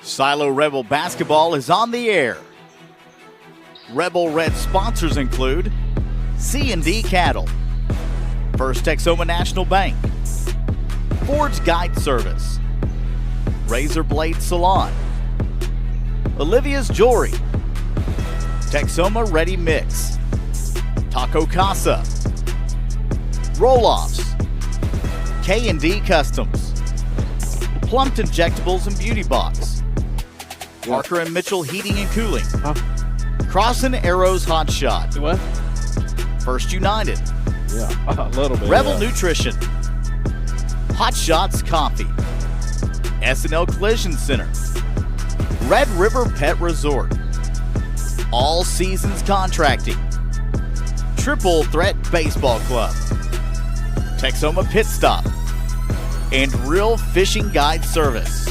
Silo Rebel basketball is on the air. Rebel Red sponsors include C&D Cattle, First Texoma National Bank, Ford's Guide Service, Razor Blade Salon, Olivia's Jewelry, Texoma Ready Mix, Taco Casa, Roll-Offs, K&D Customs, Plumped Injectables and Beauty Box, Parker and Mitchell Heating and Cooling, Crossin' Arrows Hot Shot, What? First United, Yeah, a little bit. Rebel Nutrition, Hot Shots Coffee, S&L Collision Center, Red River Pet Resort, All Seasons Contracting, Triple Threat Baseball Club, Texoma Pit Stop, and Real Fishing Guide Service.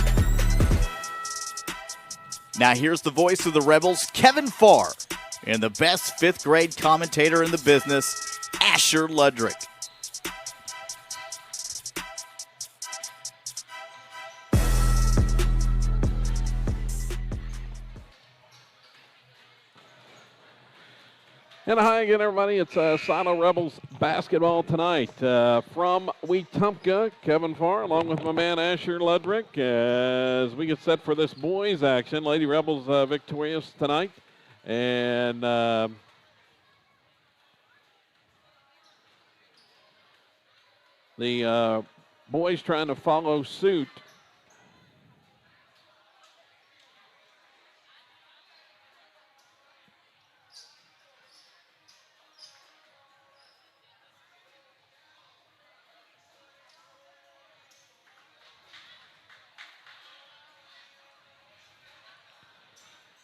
Now here's the voice of the Rebels, Kevin Farr, and the best fifth grade commentator in the business, Asher Ludrick. And hi again, everybody. It's Silo Rebels basketball tonight. From Wetumka, Kevin Farr, along with my man Asher Ludrick, as we get set for this boys action. Lady Rebels victorious tonight. And the boys trying to follow suit.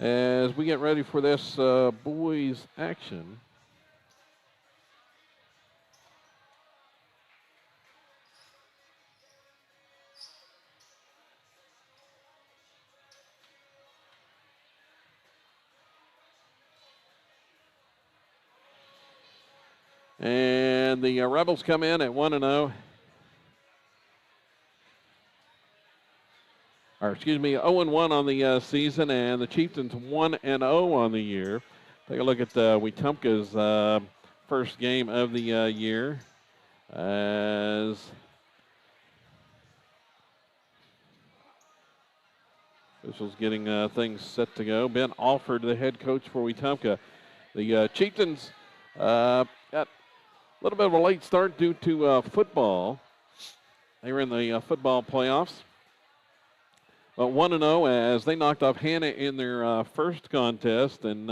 As we get ready for this boys action. And the Rebels come in at 1-0. Or excuse me, 0-1 on the season, and the Chieftains 1-0 on the year. Take a look at Wetumka's first game of the year, as officials getting things set to go. Ben Alford, the head coach for Wetumka. The Chieftains got a little bit of a late start due to football. They were in the football playoffs. But 1-0 as they knocked off Hannah in their first contest. And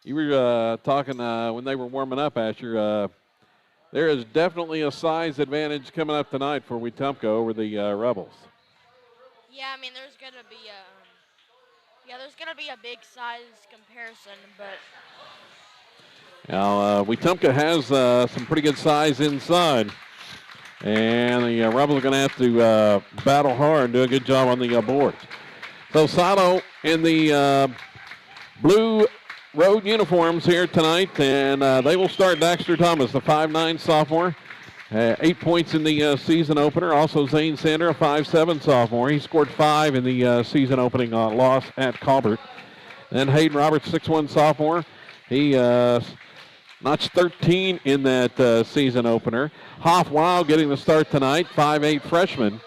you were talking when they were warming up, Asher. There is definitely a size advantage coming up tonight for Wetumka over the Rebels. Yeah, I mean, there's gonna be a big size comparison, but now Wetumka has some pretty good size inside. And the Rebels are going to have to battle hard and do a good job on the boards. So Silo in the blue road uniforms here tonight, and they will start Daxter Thomas, the 5'9 sophomore. 8 points in the season opener. Also Zane Sander, a 5'7 sophomore. He scored 5 in the season opening loss at Colbert. Then Hayden Roberts, 6'1 sophomore. He notched 13 in that season opener. Hoff Wow getting the start tonight, 5'8 freshman.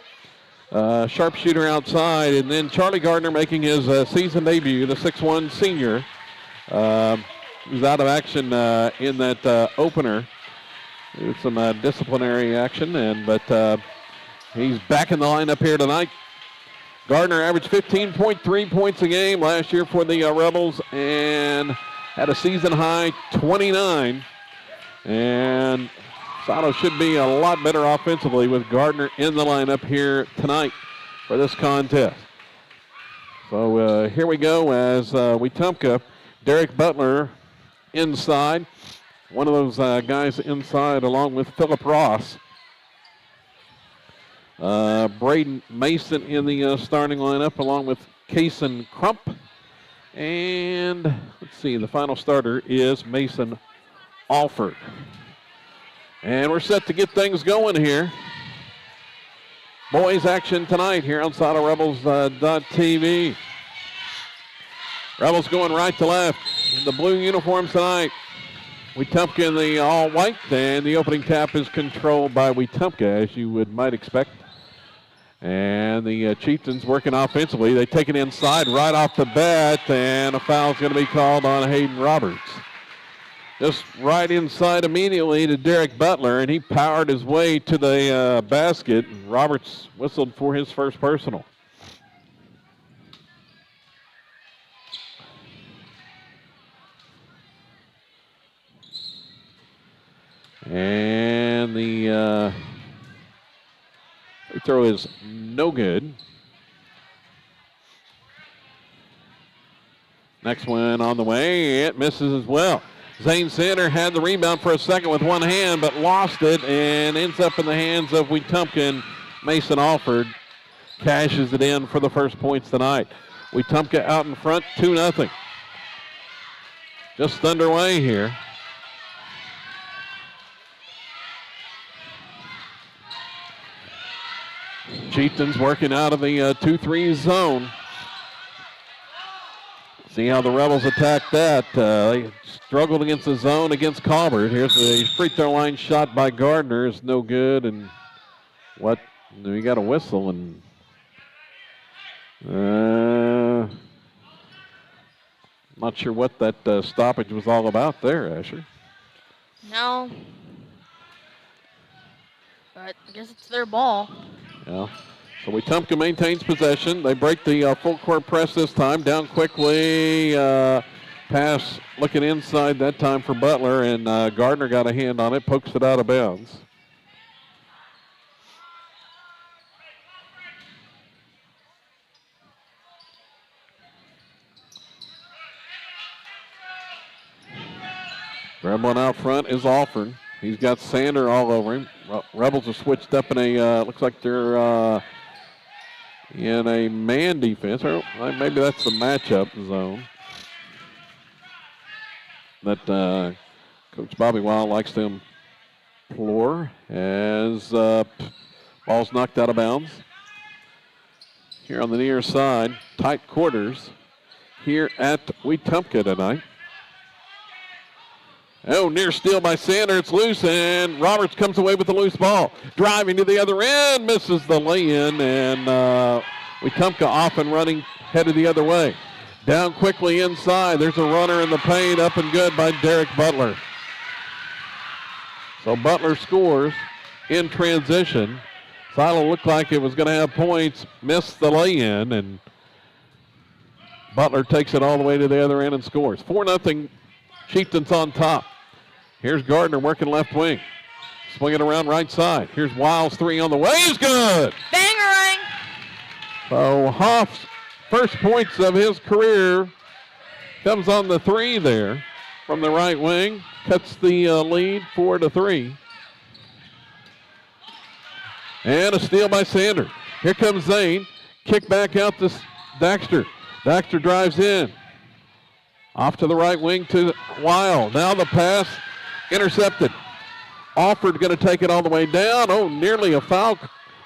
Sharpshooter outside, and then Charlie Gardner making his season debut, the 6'1 senior. He was out of action in that opener. Did some disciplinary action, but he's back in the lineup here tonight. Gardner averaged 15.3 points a game last year for the Rebels and had a season high 29. And Silo should be a lot better offensively with Gardner in the lineup here tonight for this contest. So here we go as Wetumka, Derek Butler inside. One of those guys inside along with Philip Ross. Braden Mason in the starting lineup along with Kason Crump. And let's see, the final starter is Mason Alford. And we're set to get things going here. boys action tonight here on SoloRebels.tv. Rebels going right to left. In the blue uniforms tonight. Wetumka in the all white, and the opening tap is controlled by Wetumka, as you might expect. And the Chieftains working offensively. They take it inside right off the bat, and a foul is going to be called on Hayden Roberts. Just right inside immediately to Derek Butler, and he powered his way to the basket. Roberts whistled for his first personal. And the free throw is no good. Next one on the way, it misses as well. Zane Sander had the rebound for a second with one hand, but lost it and ends up in the hands of Wetumka. Mason Alford cashes it in for the first points tonight. Wetumka out in front, 2-0. Just underway here. Chieftains working out of the 2-3 zone. See how the Rebels attack that. They struggled against the zone against Colbert. Here's the free throw line shot by Gardner. It's no good. And what? We got a whistle. And not sure what that stoppage was all about there, Asher. No. But I guess it's their ball. Yeah. So Wetumka maintains possession. They break the full court press this time. Down quickly. Pass looking inside that time for Butler, and Gardner got a hand on it, pokes it out of bounds. Dribbling out front is Alford. He's got Sander all over him. Rebels have switched up in a, looks like they're in a man defense. Or maybe that's the matchup zone that Coach Bobby Wild likes to employ as ball's knocked out of bounds. Here on the near side, tight quarters here at Wetumka tonight. Oh, near steal by Sander. It's loose, and Roberts comes away with the loose ball. Driving to the other end, misses the lay-in, and Wetumka off and running, headed the other way. Down quickly inside. There's a runner in the paint, up and good by Derek Butler. So Butler scores in transition. Silo looked like it was going to have points, missed the lay-in, and Butler takes it all the way to the other end and scores. 4-0, Chieftains on top. Here's Gardner working left wing. Swinging around right side. Here's Wiles, three on the way. He's good. Bangerang. So Hoff's first points of his career comes on the three there from the right wing. Cuts the lead 4-3. And a steal by Sander. Here comes Zane. Kick back out to Daxter. Daxter drives in. Off to the right wing to Weil. Now the pass intercepted. Alford going to take it all the way down. Oh, nearly a foul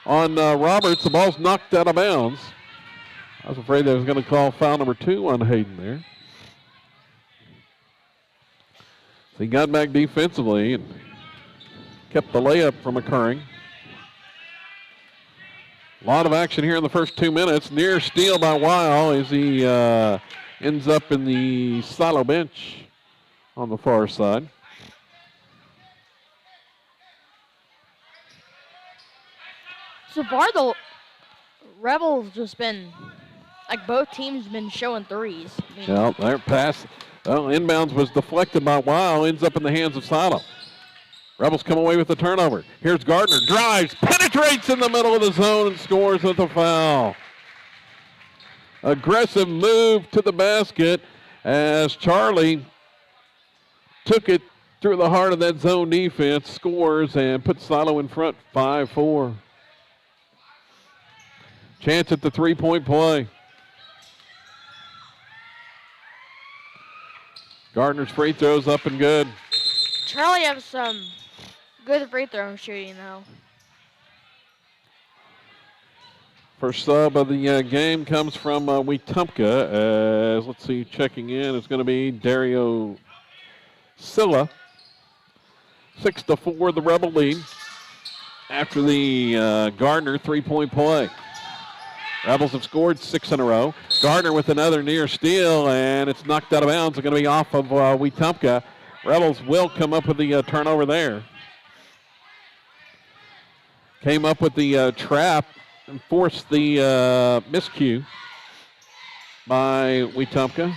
on Roberts. The ball's knocked out of bounds. I was afraid they was going to call foul number 2 on Hayden there. So he got back defensively and kept the layup from occurring. A lot of action here in the first 2 minutes. Near steal by Weil as he ends up in the silo bench on the far side. So far, the Rebels just been, like both teams been showing threes. I mean, Well, their pass, inbounds was deflected by Weil, ends up in the hands of Silo. Rebels come away with the turnover. Here's Gardner, drives, penetrates in the middle of the zone and scores with a foul. Aggressive move to the basket as Charlie took it through the heart of that zone defense, scores and puts Silo in front 5-4. Chance at the three-point play. Gardner's free throws up and good. Charlie has some good free throw shooting though. First sub of the game comes from Wetumka. As let's see, checking in is going to be Dario Silla. 6-4, the Rebel lead after the Gardner three-point play. Rebels have scored 6 in a row. Gardner with another near steal, and it's knocked out of bounds. It's going to be off of Wetumka. Rebels will come up with the turnover there. Came up with the trap and forced the miscue by Wetumka.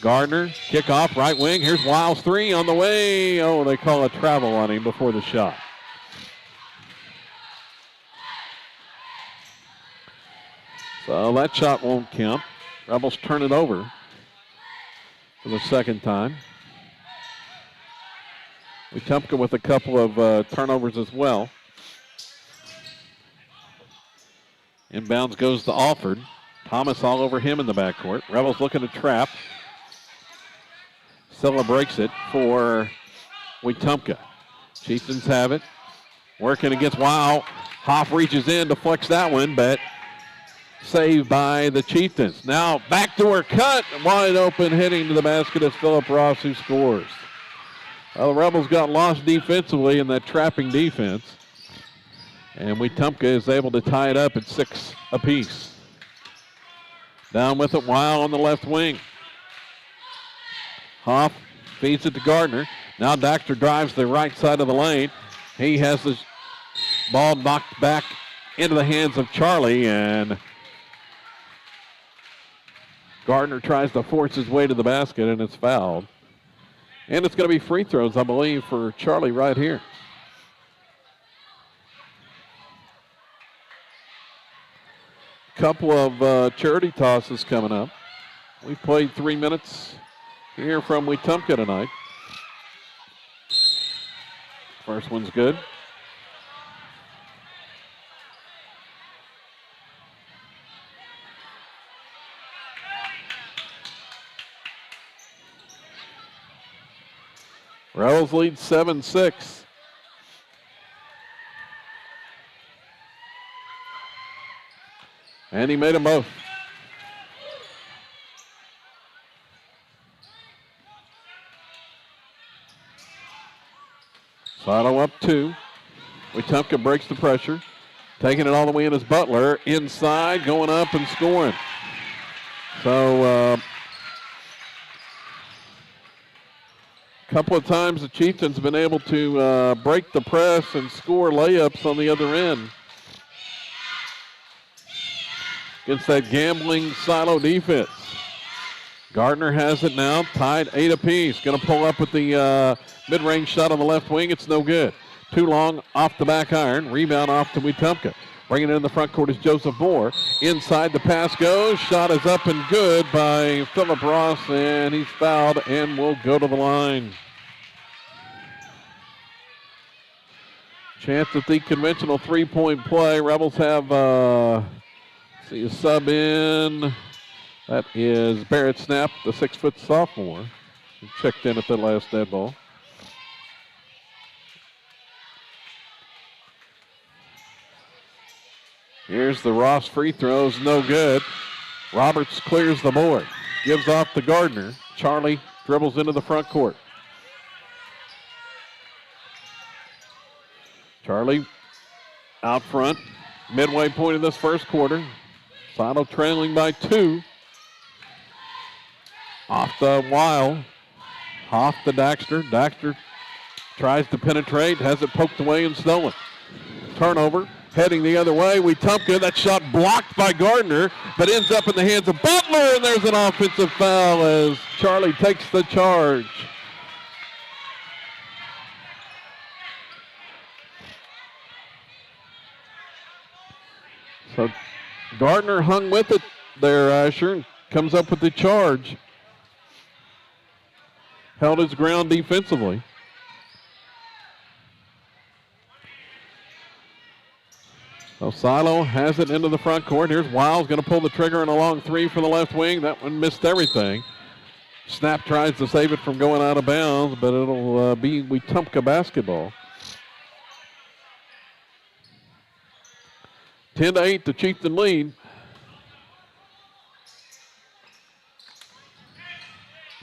Gardner, kickoff, right wing. Here's Wiles' three on the way. Oh, they call a travel on him before the shot. So that shot won't count. Rebels turn it over for the second time. Wetumka with a couple of turnovers as well. Inbounds goes to Alford. Thomas all over him in the backcourt. Rebels looking to trap. Silla breaks it for Wetumka. Chieftains have it. Working against Wow. Hoff reaches in, deflects that one, but saved by the Chieftains. Now backdoor cut, wide open, heading to the basket is Philip Ross, who scores. Well, the Rebels got lost defensively in that trapping defense, and Wetumka is able to tie it up at 6 apiece. Down with it, Weil on the left wing. Hoff feeds it to Gardner. Now Daxter drives the right side of the lane. He has the ball knocked back into the hands of Charlie, and Gardner tries to force his way to the basket, and it's fouled. And it's going to be free throws, I believe, for Charlie right here. Couple of charity tosses coming up. We've played 3 minutes here from Wetumka tonight. First one's good. Rebels lead 7-6. And he made them both. Sato up 2. Wetumka breaks the pressure. Taking it all the way in is Butler. Inside, going up and scoring. So, couple of times the Chieftains have been able to break the press and score layups on the other end against that gambling silo defense. Gardner has it now, tied 8 apiece. Going to pull up with the mid-range shot on the left wing. It's no good. Too long off the back iron. Rebound off to Wetumka. Bringing it in the front court is Joseph Moore. Inside the pass goes. Shot is up and good by Philip Ross, and he's fouled and will go to the line. Chance at the conventional three-point play. Rebels have a sub in. That is Barrett Snap, the 6-foot sophomore. He checked in at the last dead ball. Here's the Ross free throws, no good. Roberts clears the board, gives off to Gardner. Charlie dribbles into the front court. Charlie out front, midway point of this first quarter. Sato trailing by 2. Off the Weil. Hoff to Daxter. Daxter tries to penetrate, has it poked away and stolen. Turnover. Heading the other way, Wetumka, that shot blocked by Gardner, but ends up in the hands of Butler, and there's an offensive foul as Charlie takes the charge. So Gardner hung with it there, Asher, comes up with the charge. Held his ground defensively. So Silo has it into the front court. Here's Wiles going to pull the trigger and a long 3 for the left wing. That one missed everything. Snap tries to save it from going out of bounds, but it'll be Wetumka basketball. 10-8, the Chieftain lead.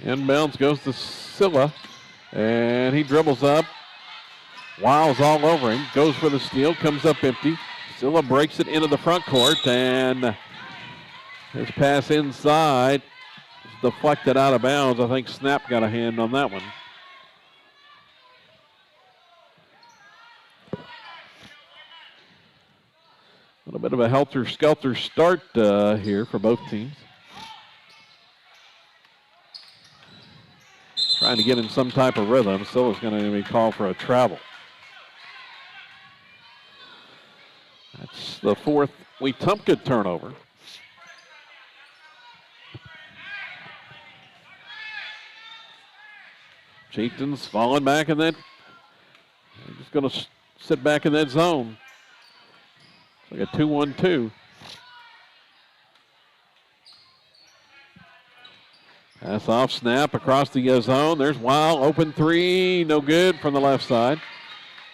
Inbounds goes to Silla, and he dribbles up. Wiles all over him, goes for the steal, comes up empty. Silla breaks it into the front court, and his pass inside is deflected out of bounds. I think Snap got a hand on that one. A little bit of a helter-skelter start here for both teams. Trying to get in some type of rhythm. Silla's going to be called for a travel. That's the fourth Wetumka turnover. Chieftains falling back in that. They're just going to sit back in that zone. It's like a 2-1-2. Pass off, snap across the zone. There's Weil, open three, no good from the left side.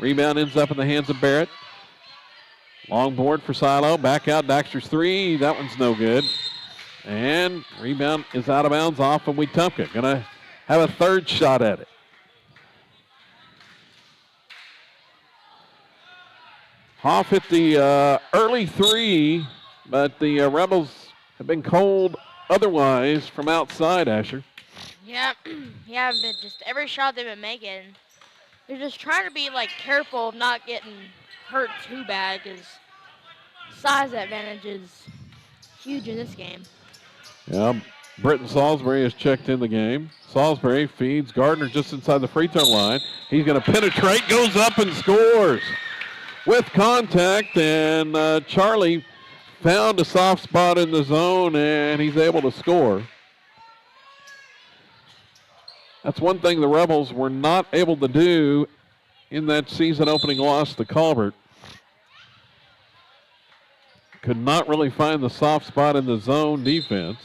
Rebound ends up in the hands of Barrett. Long board for Silo, back out, Daxter's three, that one's no good. And rebound is out of bounds off of Wetumka. Gonna have a third shot at it. Hoff hit the early three, but the Rebels have been cold otherwise from outside, Asher. Yeah, but just every shot they've been making, they're just trying to be like careful of not getting hurt too bad because size advantage is huge in this game. Yeah, Britton Salisbury has checked in the game. Salisbury feeds Gardner just inside the free throw line. He's going to penetrate, goes up and scores with contact, and Charlie found a soft spot in the zone, and he's able to score. That's one thing the Rebels were not able to do in that season opening loss to Colbert. Could not really find the soft spot in the zone defense.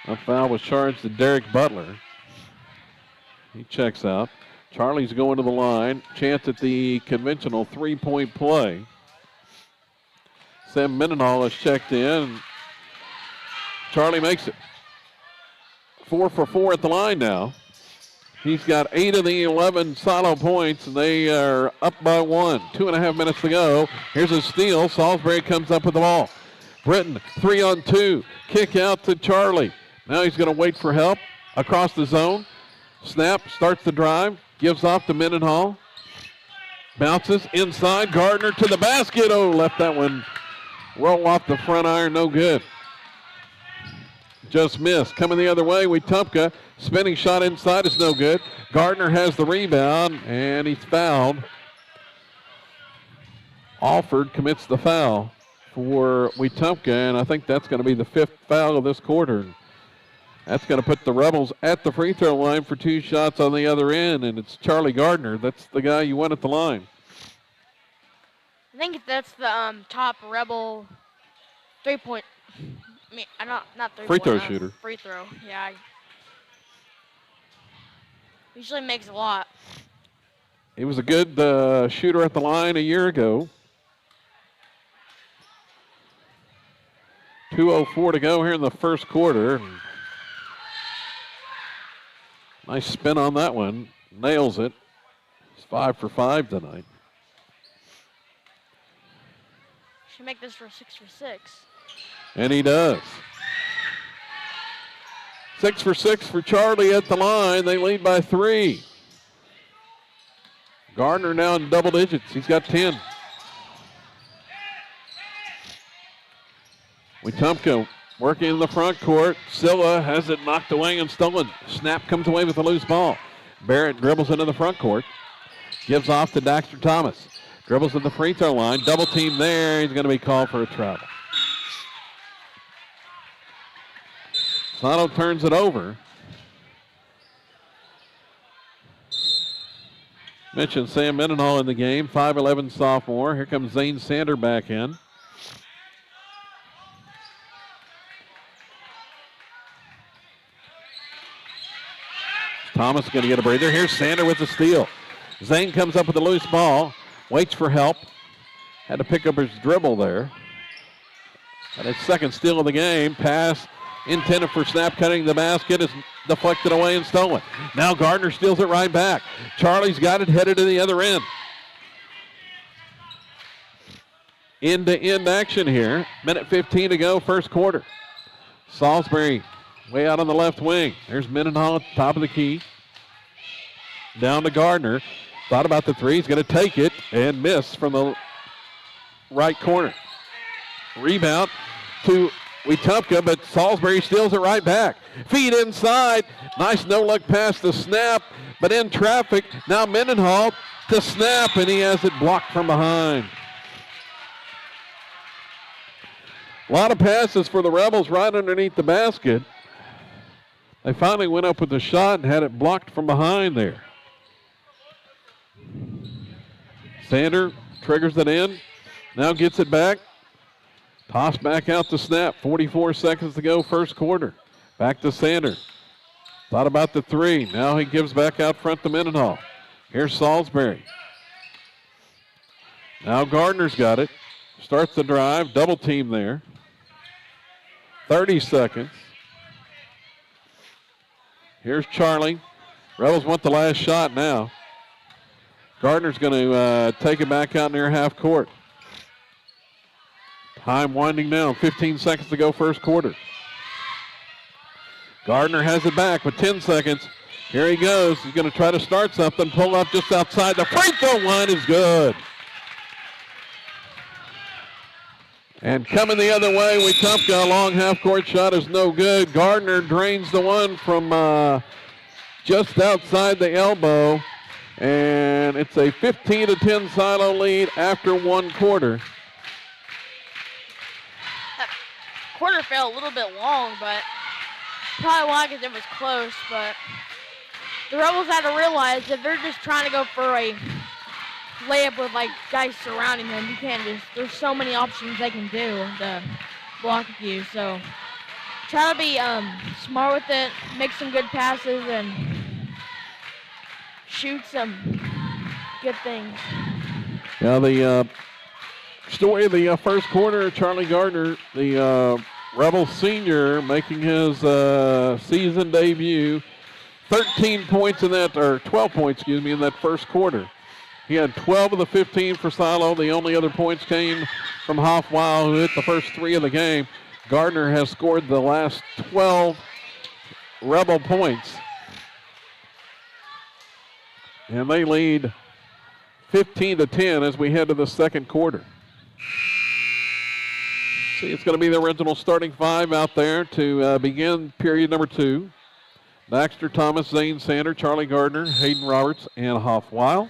A foul was charged to Derek Butler. He checks out. Charlie's going to the line. Chance at the conventional three-point play. Sam Mendenhall has checked in. Charlie makes it. 4 for 4 at the line now. He's got 8 of the 11 solo points, and they are up by 1. 2.5 minutes to go. Here's a steal. Salisbury comes up with the ball. Britton, 3-on-2. Kick out to Charlie. Now he's going to wait for help across the zone. Snap, starts the drive, gives off to Mendenhall. Bounces inside, Gardner to the basket. Oh, left that one roll off the front iron, no good. Just missed. Coming the other way, Wetumka. Spinning shot inside is no good. Gardner has the rebound, and he's fouled. Alford commits the foul for Wetumka, and I think that's going to be the 5th foul of this quarter. That's going to put the Rebels at the free throw line for 2 shots on the other end, and it's Charlie Gardner. That's the guy you want at the line. I think that's the top Rebel 3-point. I mean, not 3 free throw point, shooter. Free throw, yeah. Usually makes a lot. He was a good shooter at the line a year ago. 2:04 to go here in the first quarter. Nice spin on that one. Nails it. He's 5 for 5 tonight. Should make this for 6 for 6. And he does. 6 for 6 for Charlie at the line. They lead by 3. Gardner now in double digits. He's got 10. Wetumka working in the front court. Silla has it knocked away and stolen. Snap comes away with a loose ball. Barrett dribbles into the front court. Gives off to Daxter Thomas. Dribbles to the free throw line. Double team there. He's going to be called for a travel. Sato turns it over. Mentioned Sam Mendenhall in the game. 5'11 sophomore. Here comes Zane Sander back in. Thomas going to get a breather. Here's Sander with the steal. Zane comes up with a loose ball, waits for help. Had to pick up his dribble there. And his second steal of the game. Pass intended for snap, cutting the basket, is deflected away and stolen. Now Gardner steals it right back. Charlie's got it, headed to the other end. End-to-end action here. Minute 15 to go, first quarter. Salisbury way out on the left wing. There's Mendenhall at the top of the key. Down to Gardner. Thought about the three. He's going to take it and miss from the right corner. Rebound to Wetumka, but Salisbury steals it right back. Feed inside. Nice no-look pass to Snap, but in traffic. Now Mendenhall to Snap, and he has it blocked from behind. A lot of passes for the Rebels right underneath the basket. They finally went up with the shot and had it blocked from behind there. Sander triggers it in. Now gets it back. Toss back out to Snap. 44 seconds to go, first quarter. Back to Sander. Thought about the three. Now he gives back out front to Mendenhall. Here's Salisbury. Now Gardner's got it. Starts the drive. Double team there. 30 seconds. Here's Charlie. Rebels want the last shot now. Gardner's going to take it back out near half court. Time winding down. 15 seconds to go, first quarter. Gardner has it back with 10 seconds. Here he goes. He's going to try to start something. Pull up just outside. The free throw line is good. And coming the other way, Wetumka, a long half-court shot is no good. Gardner drains the one from just outside the elbow. And it's a 15-10 Silo lead after one quarter. That quarter felt a little bit long, but probably why, because it was close. But the Rebels had to realize that they're just trying to go for a layup with like guys surrounding them. You can't just, there's so many options they can do to block you. So try to be smart with it, make some good passes, and shoot some good things. Now the story of the first quarter, Charlie Gardner, the Rebel senior, making his season debut. 13 points in that, or 12 points, excuse me, in that first quarter. He had 12 of the 15 for Silo. The only other points came from Hoffweiler, who hit the first three of the game. Gardner has scored the last 12 Rebel points. And they lead 15-10 as we head to the second quarter. See, it's going to be the original starting five out there to begin period number two. Baxter, Thomas, Zane, Sander, Charlie Gardner, Hayden Roberts, and Hoffweiler.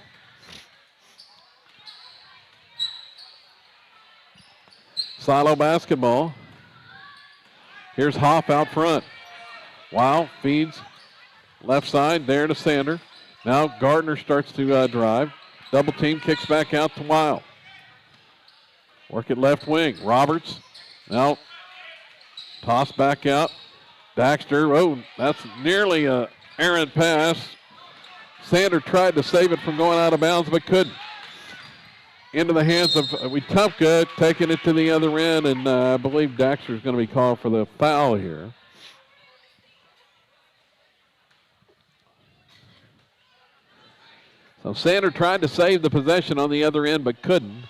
Silo basketball. Here's Hoff out front. Weil feeds left side there to Sander. Now Gardner starts to drive. Double team, kicks back out to Weil. Work it left wing. Roberts. Now toss back out. Baxter. Oh, that's nearly an errant pass. Sander tried to save it from going out of bounds, but couldn't. Into the hands of Wetumka, taking it to the other end, and I believe Daxter is going to be called for the foul here. So Sander tried to save the possession on the other end, but couldn't.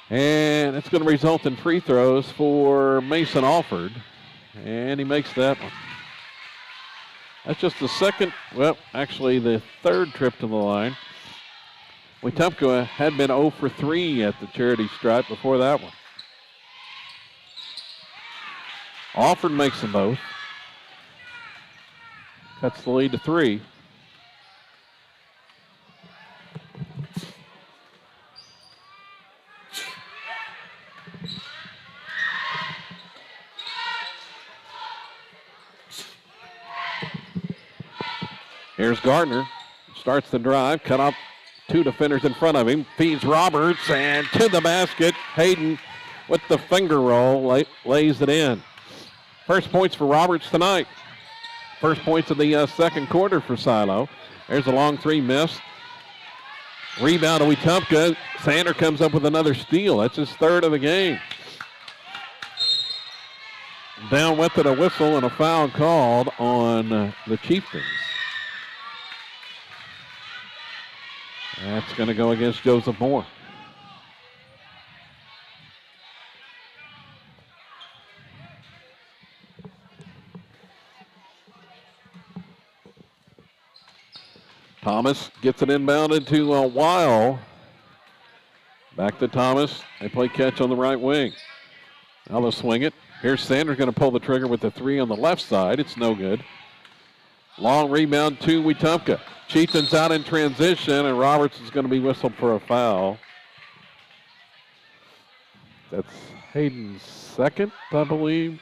And it's going to result in free throws for Mason Alford, and he makes that one. That's just the second, well, actually the third trip to the line. Wetumka had been 0 for 3 at the charity stripe before that one. Alford makes them both. Cuts the lead to 3. Here's Gardner. Starts the drive. Cut off 2 defenders in front of him. Feeds Roberts and to the basket. Hayden with the finger roll lays it in. First points for Roberts tonight. First points of the second quarter for Silo. There's a long three missed. Rebound to Wetumka. Sander comes up with another steal. That's his third of the game. Down with it, a whistle and a foul called on the Chieftains. That's going to go against Joseph Moore. Thomas gets it inbounded to Weil. Back to Thomas. They play catch on the right wing. Now they'll swing it. Here's Sanders going to pull the trigger with the three on the left side. It's no good. Long rebound to Wetumka. Chieftains out in transition, and Roberts is going to be whistled for a foul. That's Hayden's second, I believe.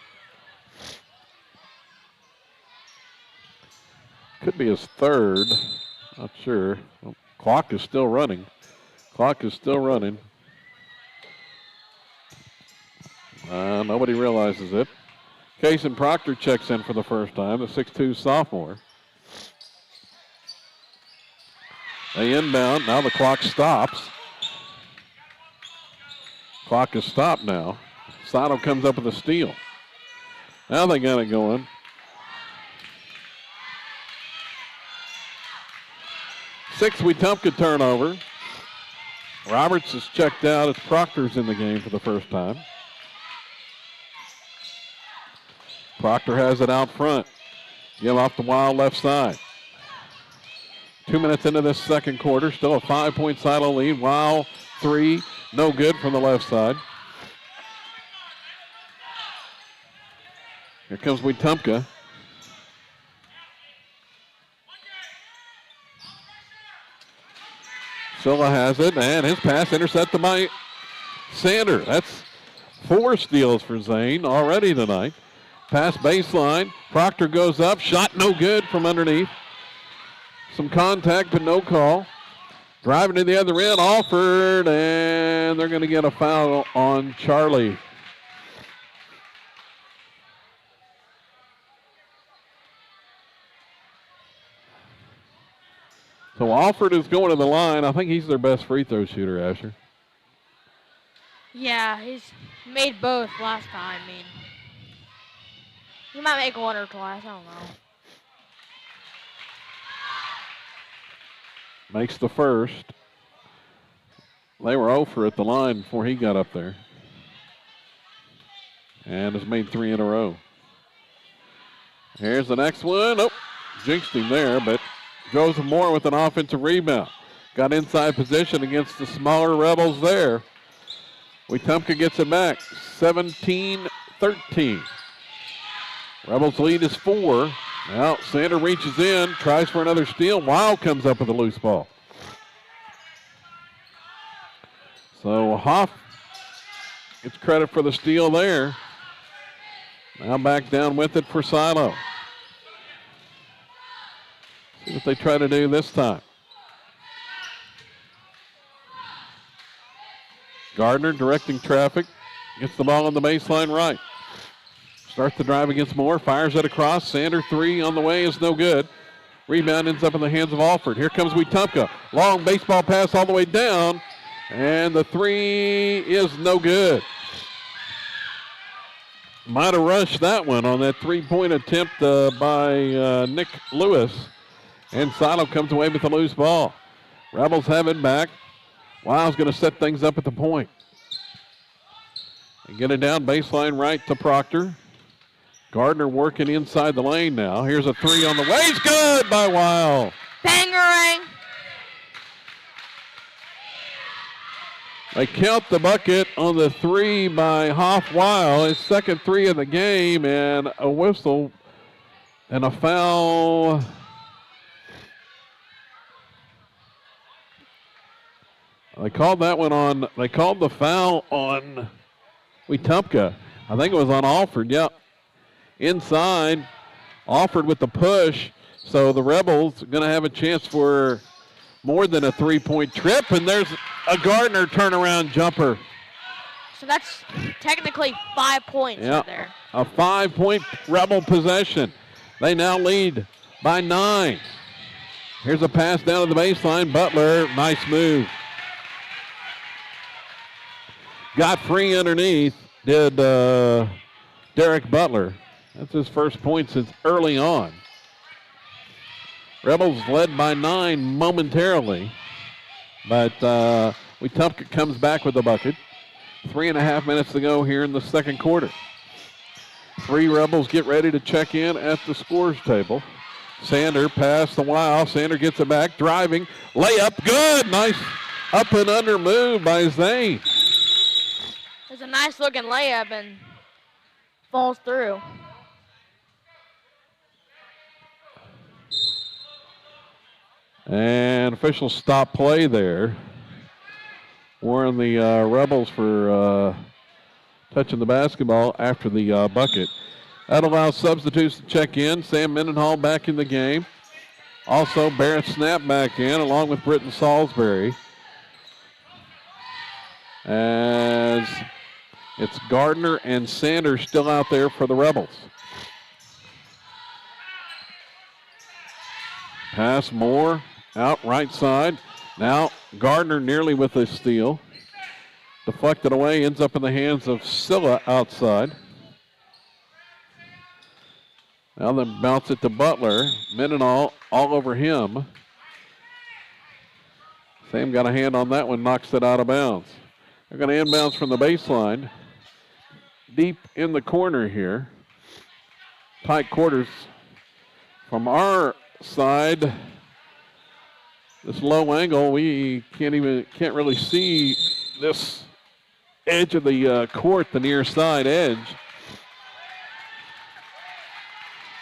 Could be his third. Not sure. Well, clock is still running. Nobody realizes it. Kason Proctor checks in for the first time, the 6'2 sophomore. They inbound. Now the clock stops. Clock is stopped now. Sato comes up with a steal. Now they got it going. Sixth Wetumka turnover. Roberts is checked out as Proctor's in the game for the first time. Proctor has it out front. Give off the wild left side. 2 minutes into this second quarter. Still a 5-point Silo lead. Wild three. No good from the left side. Here comes Wetumka. Silla has it, and his pass intercepted by Sander. That's 4 steals for Zane already tonight. Pass baseline. Proctor goes up. Shot no good from underneath. Some contact, but no call. Driving to the other end, Alford, and they're going to get a foul on Charlie. So Alford is going to the line. I think he's their best free throw shooter, Asher. Yeah, he's made both last time. I mean, he might make one or twice. I don't know. Makes the first. They were 0 for at the line before he got up there. And has made 3 in a row. Here's the next one. Oh, jinxed him there, but Joseph Moore with an offensive rebound. Got inside position against the smaller Rebels there. Wetumka gets it back. 17-13. Rebels lead is 4. Now Sander reaches in, tries for another steal. Weil comes up with a loose ball. So Hoff gets credit for the steal there. Now back down with it for Silo. See what they try to do this time. Gardner directing traffic. Gets the ball on the baseline right. Starts the drive against Moore. Fires it across. Sander three on the way is no good. Rebound ends up in the hands of Alford. Here comes Wetumka. Long baseball pass all the way down. And the three is no good. Might have rushed that one on that three-point attempt by Nick Lewis. And Silo comes away with a loose ball. Rebels have it back. Wild's going to set things up at the point. And get it down baseline right to Proctor. Gardner working inside the lane now. Here's a three on the way. It's good by Wild. Bangering. They count the bucket on the three by Hoff-Weil. His second three of the game, and a whistle and a foul. They called that one on. They called the foul on Wetumka. I think it was on Alford. Yep. Inside, Alford with the push. So the Rebels are going to have a chance for more than a three-point trip, and there's a Gardner turnaround jumper. So that's technically 5 points right there. A 5-point Rebel possession. They now lead by 9. Here's a pass down to the baseline. Butler, nice move. Got free underneath, did Derek Butler. That's his first point since early on. Rebels led by 9 momentarily, but Wetumka comes back with the bucket. 3.5 minutes to go here in the second quarter. 3 Rebels get ready to check in at the scores table. Sander pass the Wow. Sander gets it back, driving, layup, good, nice up and under move by Zane. It's a nice looking layup and falls through. And officials stop play there. Warning the Rebels for touching the basketball after the bucket. That allows substitutes to check in. Sam Mendenhall back in the game. Also Barrett Snap back in along with Britton Salisbury. As it's Gardner and Sanders still out there for the Rebels. Pass Moore out right side. Now Gardner nearly with a steal. Deflected away, ends up in the hands of Silla outside. Now they bounce it to Butler. Mendenhall all over him. Sam got a hand on that one, knocks it out of bounds. They're going to inbounds from the baseline. Deep in the corner here. Tight quarters from our side. This low angle, we can't really see this edge of the court, the near side edge.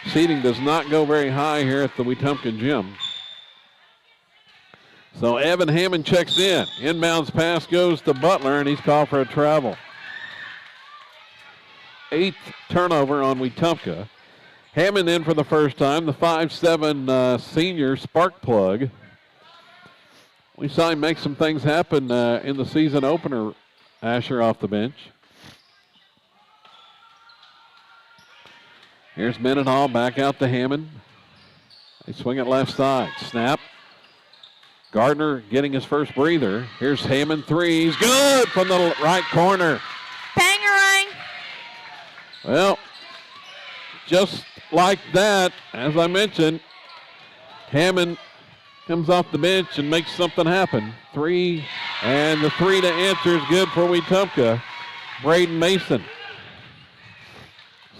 Seating does not go very high here at the Wetumka gym. So Evan Hammond checks in. Inbounds pass goes to Butler, and he's called for a travel. 8th turnover on Wetumka. Hammond in for the first time, the 5'7" senior spark plug. We saw him make some things happen in the season opener, Asher off the bench. Here's Mendenhall back out to Hammond. They swing it left side. Snap. Gardner getting his first breather. Here's Hammond, threes. Good from the right corner. Bangerang. Well, just like that, as I mentioned, Hammond comes off the bench and makes something happen. 3, and the 3 to answer is good for Wetumka. Braden Mason.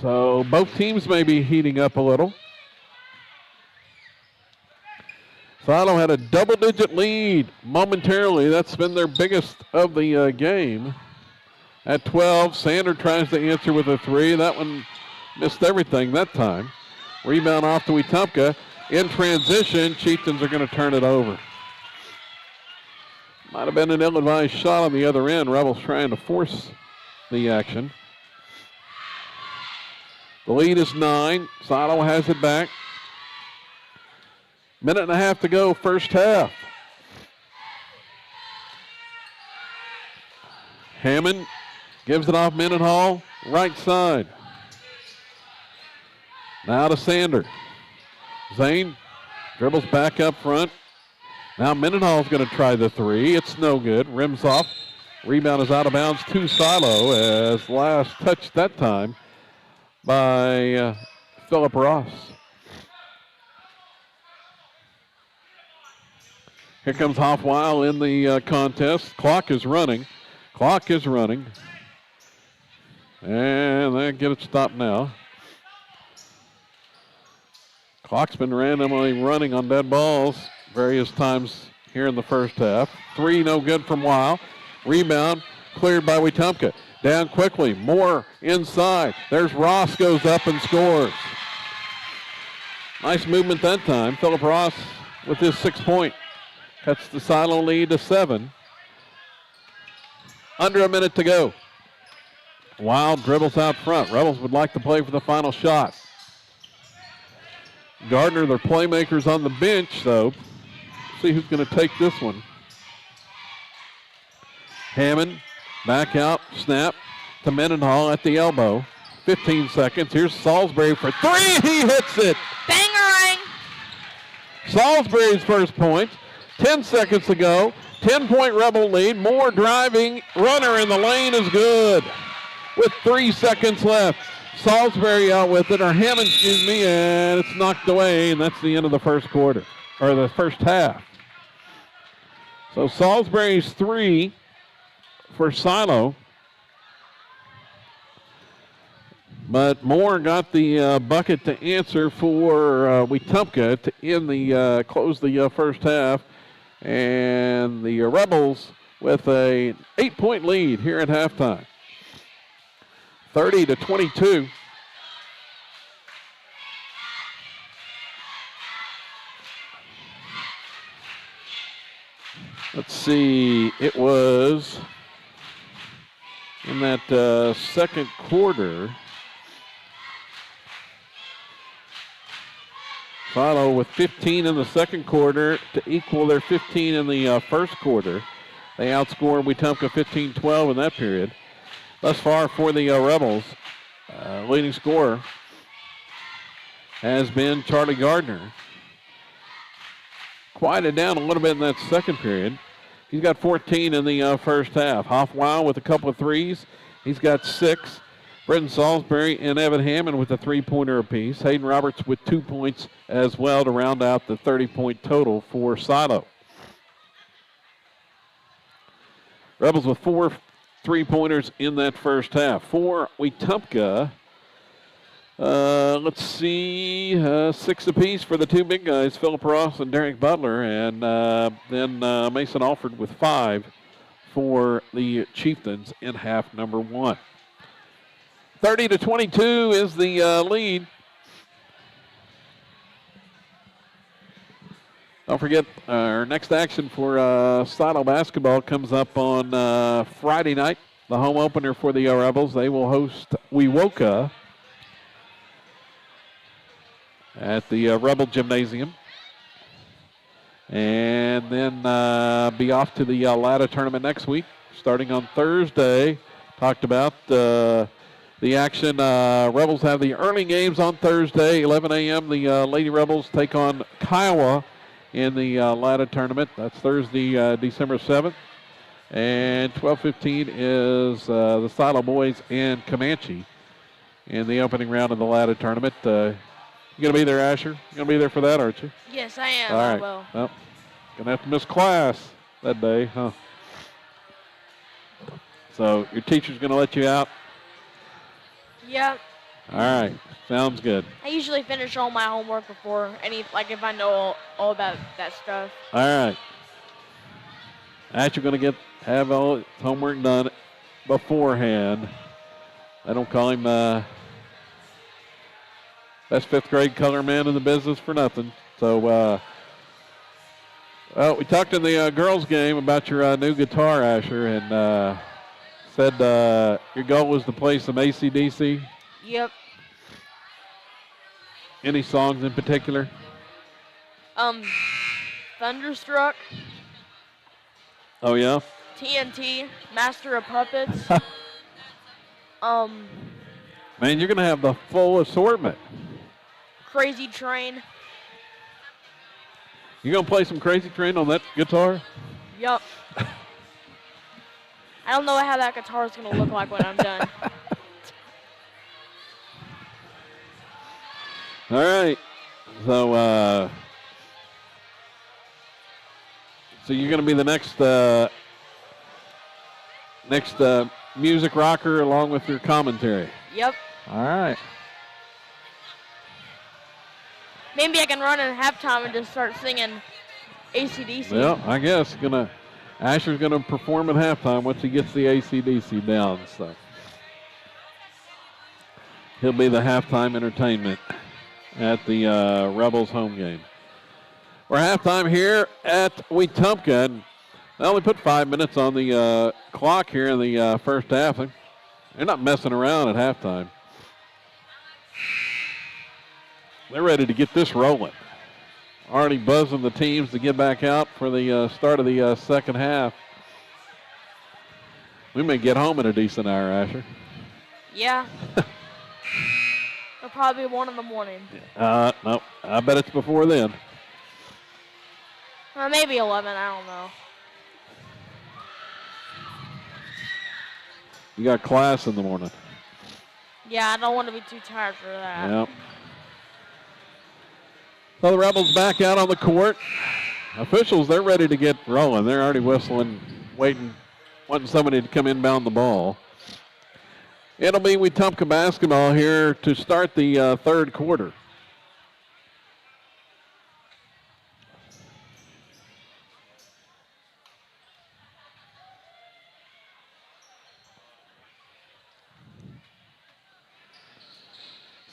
So both teams may be heating up a little. Silo had a double-digit lead momentarily. That's been their biggest of the game. At 12, Sander tries to answer with a 3. That one missed everything that time. Rebound off to Wetumka. In transition, Chieftains are going to turn it over. Might have been an ill-advised shot on the other end. Rebels trying to force the action. The lead is 9. Silo has it back. 1.5 minutes to go, first half. Hammond gives it off Mendenhall, right side. Now to Sander. Zane dribbles back up front. Now Mendenhall's going to try the 3. It's no good. Rims off. Rebound is out of bounds to Silo as last touch that time by Philip Ross. Here comes Hoffweil in the contest. Clock is running. And they get it stopped now. Clock's been randomly running on dead balls various times here in the first half. 3 no good from Weil. Rebound cleared by Wetumka. Down quickly. Moore inside. There's Ross, goes up and scores. Nice movement that time. Philip Ross with his 6-point. Cuts the Silo lead to 7. Under a minute to go. Wild dribbles out front. Rebels would like to play for the final shot. Gardner, their playmakers on the bench, though. See who's going to take this one. Hammond, back out, snap to Mendenhall at the elbow. 15 seconds. Here's Salisbury for 3. He hits it. Bangerang. Salisbury's first point. 10 seconds to go. 10-point Rebel lead. Moore driving. Runner in the lane is good. With 3 seconds left. Salisbury out with it, or Hammond, excuse me, and it's knocked away, and that's the end of the first quarter, or the first half. So Salisbury's 3 for Silo. But Moore got the bucket to answer for Wetumka to end the close the first half, and the Rebels with a 8-point lead here at halftime, 30-22. Let's see, it was in that second quarter. Philo with 15 in the second quarter to equal their 15 in the first quarter. They outscored Wetumka 15-12 in that period. Thus far for the Rebels, leading scorer has been Charlie Gardner. Quieted down a little bit in that second period. He's got 14 in the first half. Hoffweill with a couple of threes. He's got 6. Brenton Salisbury and Evan Hammond with a 3-pointer apiece. Hayden Roberts with 2 points as well to round out the 30-point total for Silo. Rebels with 4 3-pointers in that first half. For Wetumka, let's see, 6 apiece for the 2 big guys, Philip Ross and Derek Butler, and then Mason Alford with 5 for the Chieftains in half number 1. 30-22 is the lead. Don't forget, our next action for Silo basketball comes up on Friday night. The home opener for the Rebels. They will host Wetumka at the Rebel Gymnasium. And then be off to the Ladder tournament next week, starting on Thursday. Talked about the action. Rebels have the early games on Thursday, 11 a.m. The Lady Rebels take on Kiowa in the Ladder tournament. That's Thursday, December 7th. And 12:15 is the Silo boys and Comanche in the opening round of the Ladder tournament. You going to be there, Asher? You going to be there for that, aren't you? Yes, I am. All right. I will. Well, going to have to miss class that day, huh? So your teacher's going to let you out? Yeah. All right. Sounds good. I usually finish all my homework before if I know all about that stuff. All right. Asher going to have all his homework done beforehand. I don't call him best 5th grade color man in the business for nothing. So, well, we talked in the girls' game about your new guitar, Asher, and said your goal was to play some AC/DC. Yep. Any songs in particular? Thunderstruck. Oh, yeah? TNT, Master of Puppets. Man, you're going to have the full assortment. Crazy Train. You going to play some Crazy Train on that guitar? Yup. I don't know how that guitar is going to look like when I'm done. All right. So, so you're going to be the next music rocker along with your commentary. Yep. All right. Maybe I can run in halftime and just start singing AC/DC. Well, I guess Asher's gonna perform at halftime once he gets the AC/DC down. So he'll be the halftime entertainment at the Rebels home game. We're halftime here at Wetumka, and they only put 5 minutes on the clock here in the first half. They're not messing around at halftime. They're ready to get this rolling. Already buzzing the teams to get back out for the start of the second half. We may get home at a decent hour, Asher. Yeah. It'll probably be 1 in the morning. No, I bet it's before then. Maybe 11, I don't know. You got class in the morning. Yeah, I don't want to be too tired for that. Yep. So the Rebels back out on the court. Officials, they're ready to get rolling. They're already whistling, waiting, wanting somebody to come inbound the ball. It'll be Wetumka basketball here to start the third quarter.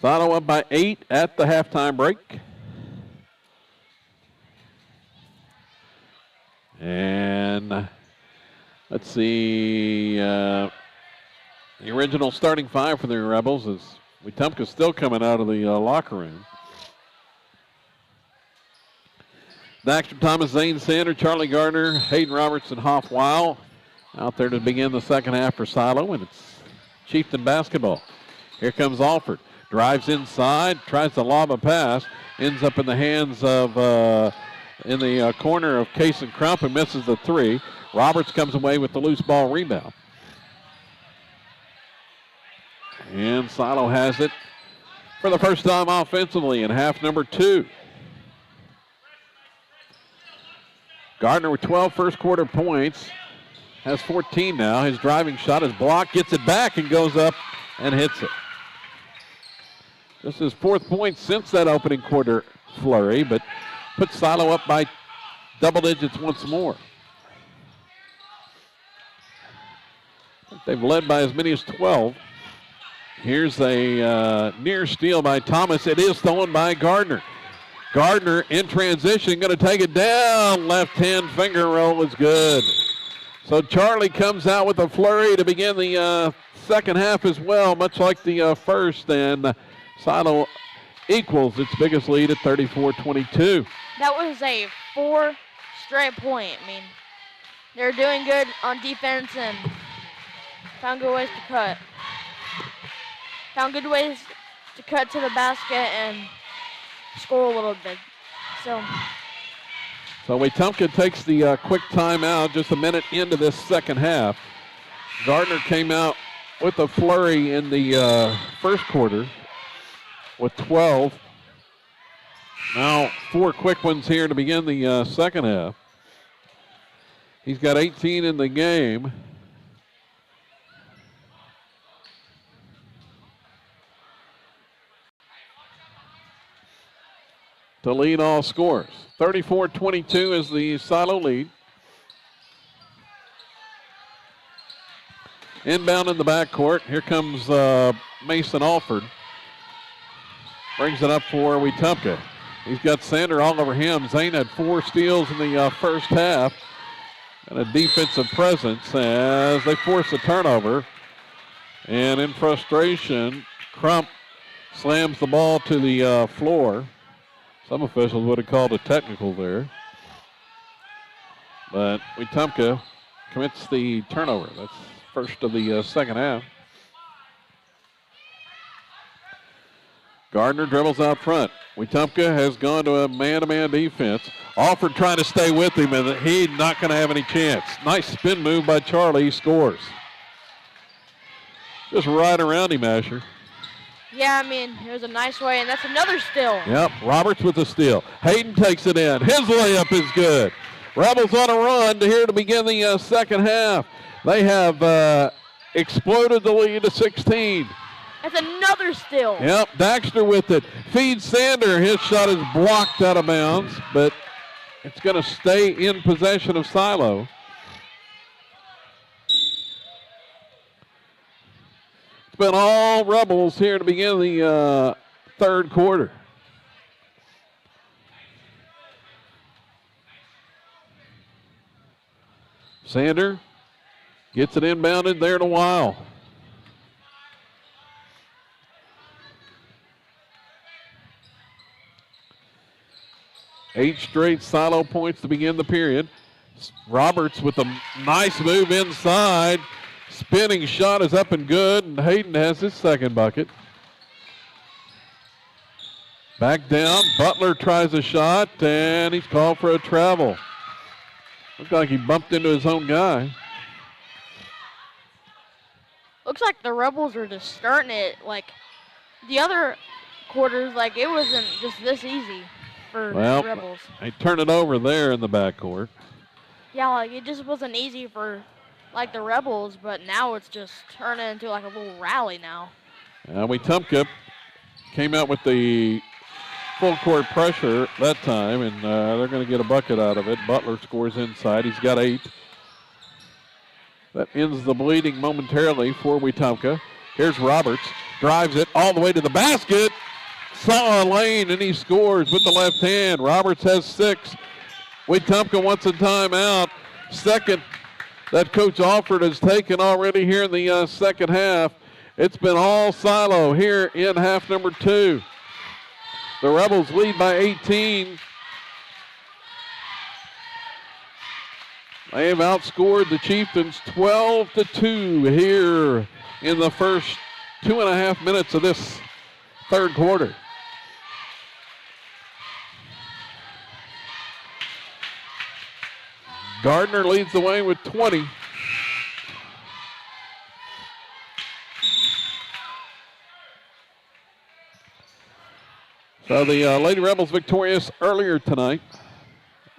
Sano up by 8 at the halftime break. And let's see, the original starting five for the Rebels is Wetumka still coming out of the locker room. Daxter Thomas, Zane Sander, Charlie Gardner, Hayden Robertson, Hoff Weil out there to begin the second half for Silo, and it's Chieftain basketball. Here comes Alford. Drives inside, tries to lob a pass, ends up in the hands of, in the corner of Kason Crump and misses the three. Roberts comes away with the loose ball rebound. And Silo has it for the first time offensively in half number 2. Gardner with 12 first quarter points, has 14 now. His driving shot is blocked, gets it back and goes up and hits it. This is 4th point since that opening quarter flurry, but puts Silo up by double digits once more. They've led by as many as 12. Here's a near steal by Thomas. It is stolen by Gardner. Gardner in transition, going to take it down. Left hand finger roll is good. So Charlie comes out with a flurry to begin the second half as well, much like the first, and Silo equals its biggest lead at 34-22. That was a 4 straight point. I mean, they're doing good on defense and found good ways to cut. Found good ways to cut to the basket and score a little bit. So Wetumka takes the quick timeout just a minute into this second half. Gardner came out with a flurry in the first quarter with 12. Now 4 quick ones here to begin the second half. He's got 18 in the game. To lead all scores. 34-22 is the Silo lead. Inbound in the backcourt. Here comes Mason Alford. Brings it up for Wetumka. He's got Sander all over him. Zane had 4 steals in the first half. And a defensive presence as they force a turnover. And in frustration, Crump slams the ball to the floor. Some officials would have called a technical there. But Wetumka commits the turnover. That's first of the second half. Gardner dribbles out front. Wetumka has gone to a man-to-man defense. Alford trying to stay with him, and he's not going to have any chance. Nice spin move by Charlie. He scores. Just right around him, Asher. yeah, I mean, it was a nice way, and that's another steal. Yep, Roberts with the steal. Hayden takes it in. His layup is good. Rebels on a run here to begin the second half. They have exploded the lead to 16. That's another steal. Yep, Daxter with it. Feeds Sander. His shot is blocked out of bounds, but it's going to stay in possession of Silo. It's been all Rebels here to begin the third quarter. Sander gets it inbounded there in a while. Eight straight Silo points to begin the period. Roberts with a nice move inside. Spinning shot is up and good, and Hayden has his second bucket. Back down, Butler tries a shot, and he's called for a travel. Looked like he bumped into his own guy. Looks like the Rebels are just starting it like the other quarters, like it wasn't just this easy for the Rebels. They turned it over there in the backcourt. Yeah, like it just wasn't easy for like the Rebels, but now it's just turning into like a little rally now. Wetumka came out with the full court pressure that time, and they're going to get a bucket out of it. Butler scores inside. He's got 8. That ends the bleeding momentarily for Wetumka. Here's Roberts. Drives it all the way to the basket. Saw a lane, and he scores with the left hand. Roberts has 6. Wetumka wants a timeout. Second that Coach Alford has taken already here in the second half. It's been all Silo here in half number 2. The Rebels lead by 18. They have outscored the Chieftains 12-2 here in the first 2.5 minutes of this third quarter. Gardner leads the way with 20. So the Lady Rebels victorious earlier tonight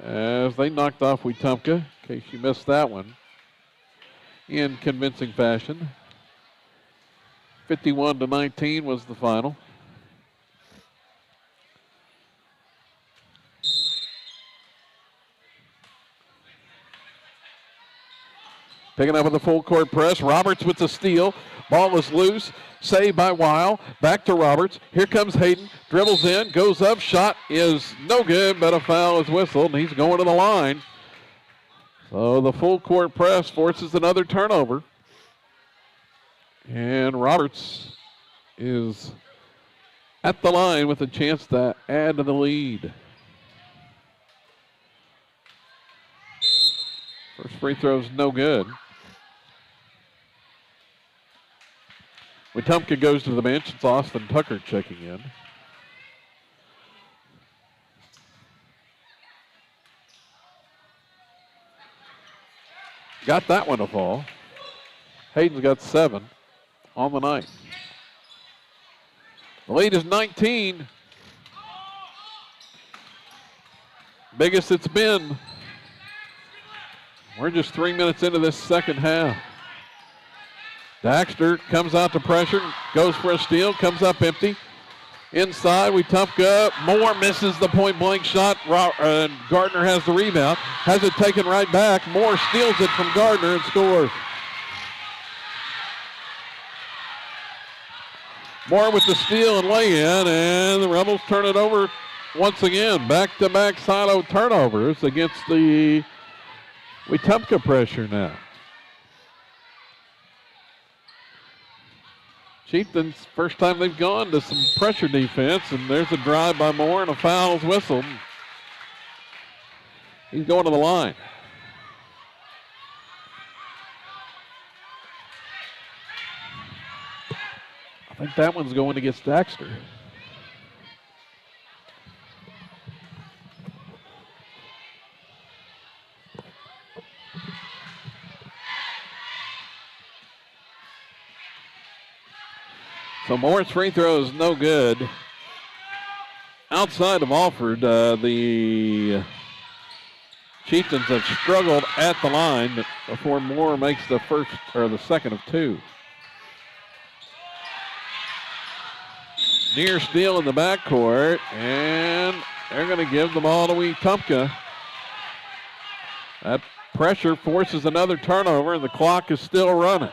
as they knocked off Wetumka, in case you missed that one, in convincing fashion. 51-19 was the final. Picking up with the full court press. Roberts with the steal. Ball is loose. Saved by Weil. Back to Roberts. Here comes Hayden. Dribbles in. Goes up. Shot is no good, but a foul is whistled, and he's going to the line. So the full court press forces another turnover. And Roberts is at the line with a chance to add to the lead. First free throw's no good. Wetumka goes to the bench. It's Austin Tucker checking in. Got that one to fall. Hayden's got 7 on the night. The lead is 19. Biggest it's been. We're just 3 minutes into this second half. Daxter comes out to pressure, goes for a steal, comes up empty. Inside, Wetumka. Moore misses the point-blank shot. Gardner has the rebound. Has it taken right back. Moore steals it from Gardner and scores. Moore with the steal and lay-in, and the Rebels turn it over once again. Back-to-back Silo turnovers against the Wetumka pressure now. Chieftains, first time they've gone to some pressure defense, and there's a drive by Moore and a foul is whistled. He's going to the line. I think that one's going against Daxter. So Moore's free throw is no good. Outside of Alford, the Chieftains have struggled at the line before Moore makes the first or the second of 2. Near steal in the backcourt, and they're going to give the ball to Wetumka. That pressure forces another turnover, and the clock is still running.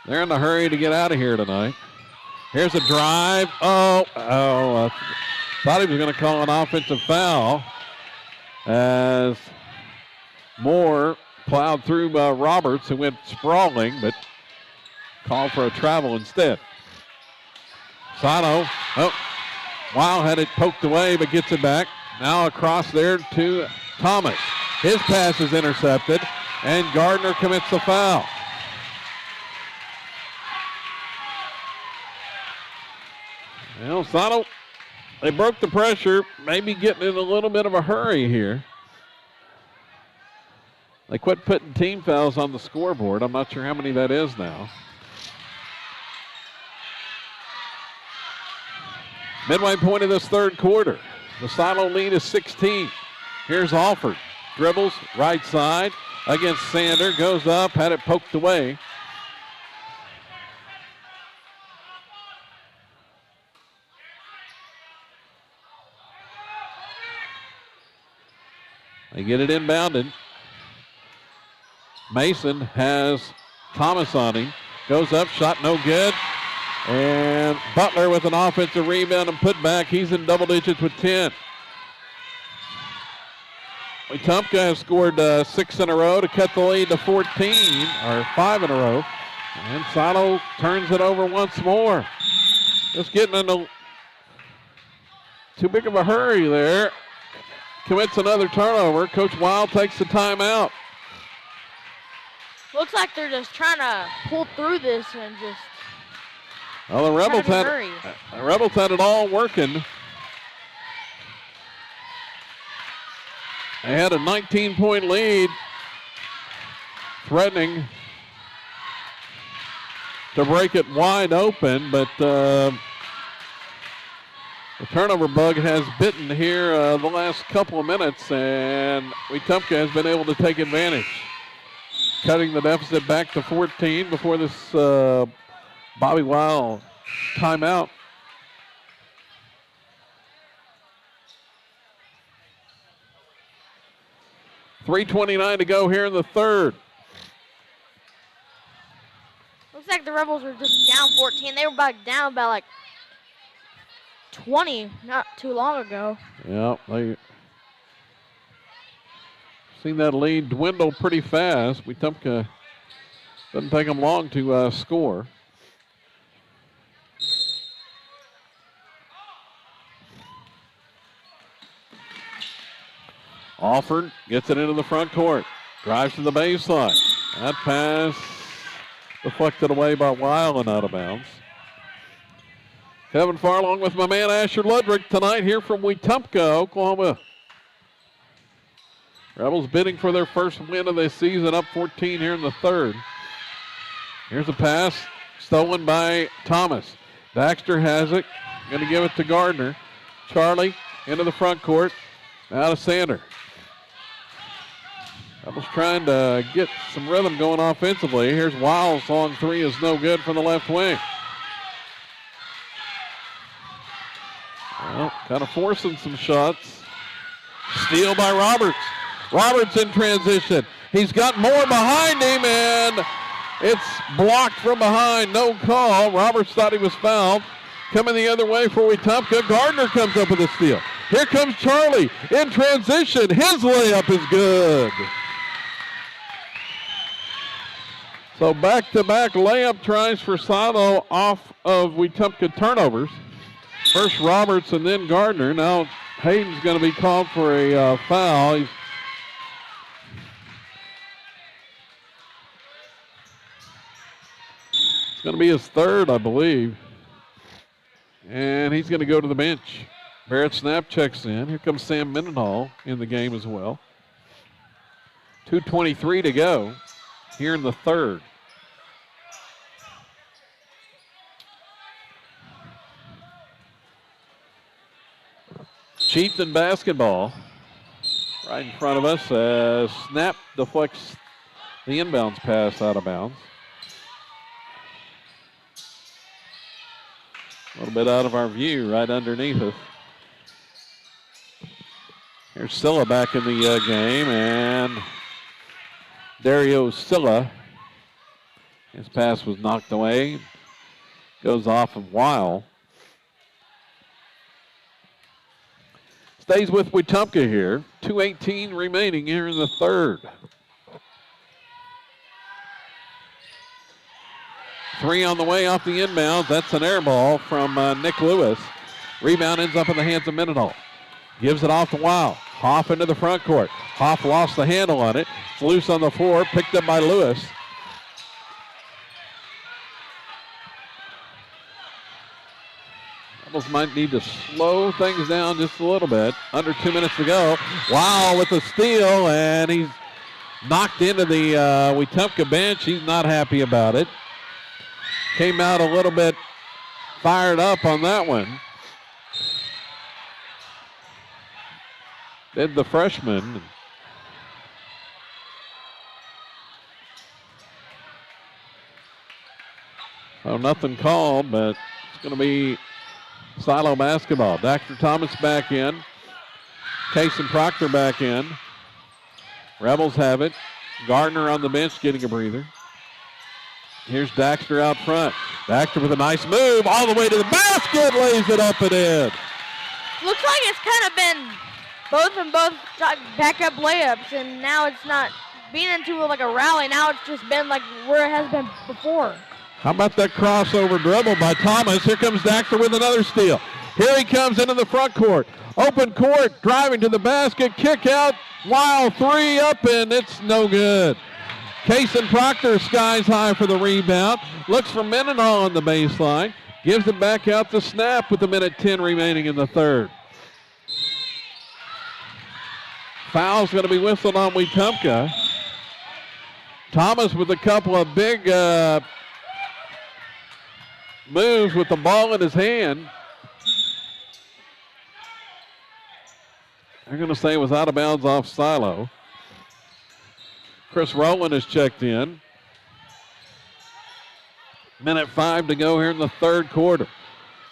They're in a hurry to get out of here tonight. Here's a drive. I thought he was going to call an offensive foul as Moore plowed through Roberts, who went sprawling, but called for a travel instead. Sano, Weil had it poked away, but gets it back. Now across there to Thomas. His pass is intercepted, and Gardner commits the foul. Well, Sano, They broke the pressure, maybe getting in a little bit of a hurry here. They quit putting team fouls on the scoreboard. I'm not sure how many that is now. Midway point of this third quarter. The Silo lead is 16. Here's Alford. Dribbles, right side against Sander. Goes up, had it poked away. They get it inbounded. Mason has Thomas on him. Goes up, shot no good. And Butler with an offensive rebound and put back. He's in double digits with 10. Wetumka has scored 6 in a row to cut the lead to 14, or 5 in a row. And Silo turns it over once more. Just getting into too big of a hurry there. Commits another turnover. Coach Wild takes the timeout. Looks like they're just trying to pull through this and just. Well, the Rebels had it all working. They had a 19-point lead, threatening to break it wide open, but the turnover bug has bitten here the last couple of minutes, and Wetumka has been able to take advantage, cutting the deficit back to 14 before this Bobby Wild timeout. .329 to go here in the third. Looks like the Rebels were just down 14. They were down by like 20 not too long ago. Yeah, they seen that lead dwindle pretty fast. Wetumka doesn't take them long to score. Alford gets it into the front court. Drives to the baseline. That pass deflected away by Weil and out of bounds. Kevin Farlong with my man Asher Ludwig tonight here from Wetumka, Oklahoma. Rebels bidding for their first win of the season, up 14 here in the third. Here's a pass stolen by Thomas. Baxter has it. Going to give it to Gardner. Charlie into the front court. Now to Sander. Rebels trying to get some rhythm going offensively. Here's Wiles. Long three is no good from the left wing. Well, kind of forcing some shots. Steal by Roberts. Roberts in transition. He's got more behind him, and it's blocked from behind. No call. Roberts thought he was fouled. Coming the other way for Wetumka. Gardner comes up with a steal. Here comes Charlie in transition. His layup is good. So back-to-back layup tries for Silo off of Wetumka turnovers. First Roberts and then Gardner. Now Hayden's going to be called for a foul. It's going to be his third, I believe. And he's going to go to the bench. Barrett Snap checks in. Here comes Sam Mendenhall in the game as well. 2:23 to go here in the third. Chieftain basketball right in front of us as Snap deflects the inbounds pass out of bounds. A little bit out of our view right underneath us. Here's Silla back in the game, and Dario Silla. His pass was knocked away. Goes off of Weil. Stays with Wetumka here. 2:18 remaining here in the third. Three on the way off the inbounds. That's an air ball from Nick Lewis. Rebound ends up in the hands of Mendenhall. Gives it off to Weil. Hoff into the front court. Hoff lost the handle on it. It's loose on the floor. Picked up by Lewis. Rebels might need to slow things down just a little bit. Under 2 minutes to go. Wow, with a steal, and he's knocked into the Wetumka bench. He's not happy about it. Came out a little bit fired up on that one. Did the freshman. So nothing called, but it's going to be Silo basketball. Dr. Thomas back in. Kason Proctor back in. Rebels have it. Gardner on the bench getting a breather. Here's Daxter out front. Daxter with a nice move all the way to the basket. Lays it up and in. Looks like it's kind of been both backup layups, and now it's not being into like a rally. Now it's just been like where it has been before. How about that crossover dribble by Thomas? Here comes Daxter with another steal. Here he comes into the front court. Open court, driving to the basket, kick out, wild three up, and it's no good. Kason Proctor skies high for the rebound. Looks for Mendenhall on the baseline. Gives it back out to Snap with 1:10 remaining in the third. Foul's going to be whistled on Wetumka. Thomas with a couple of big moves with the ball in his hand. They're going to say it was out of bounds off Silo. Chris Rowland has checked in. 1:05 to go here in the third quarter.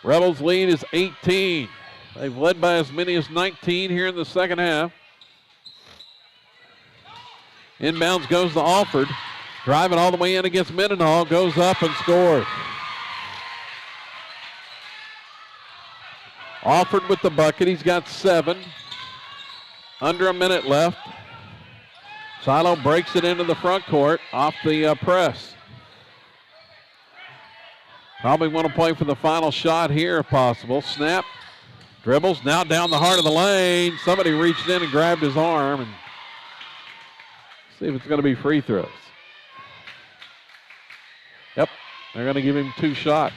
Rebels lead is 18. They've led by as many as 19 here in the second half. Inbounds goes to Alford. Driving all the way in against Mendenhall. Goes up and scores. Alford with the bucket. He's got 7. Under a minute left. Silo breaks it into the front court off the press. Probably want to play for the final shot here if possible. Snap. Dribbles. Now down the heart of the lane. Somebody reached in and grabbed his arm. And see if it's going to be free throws. Yep. They're going to give him 2 shots.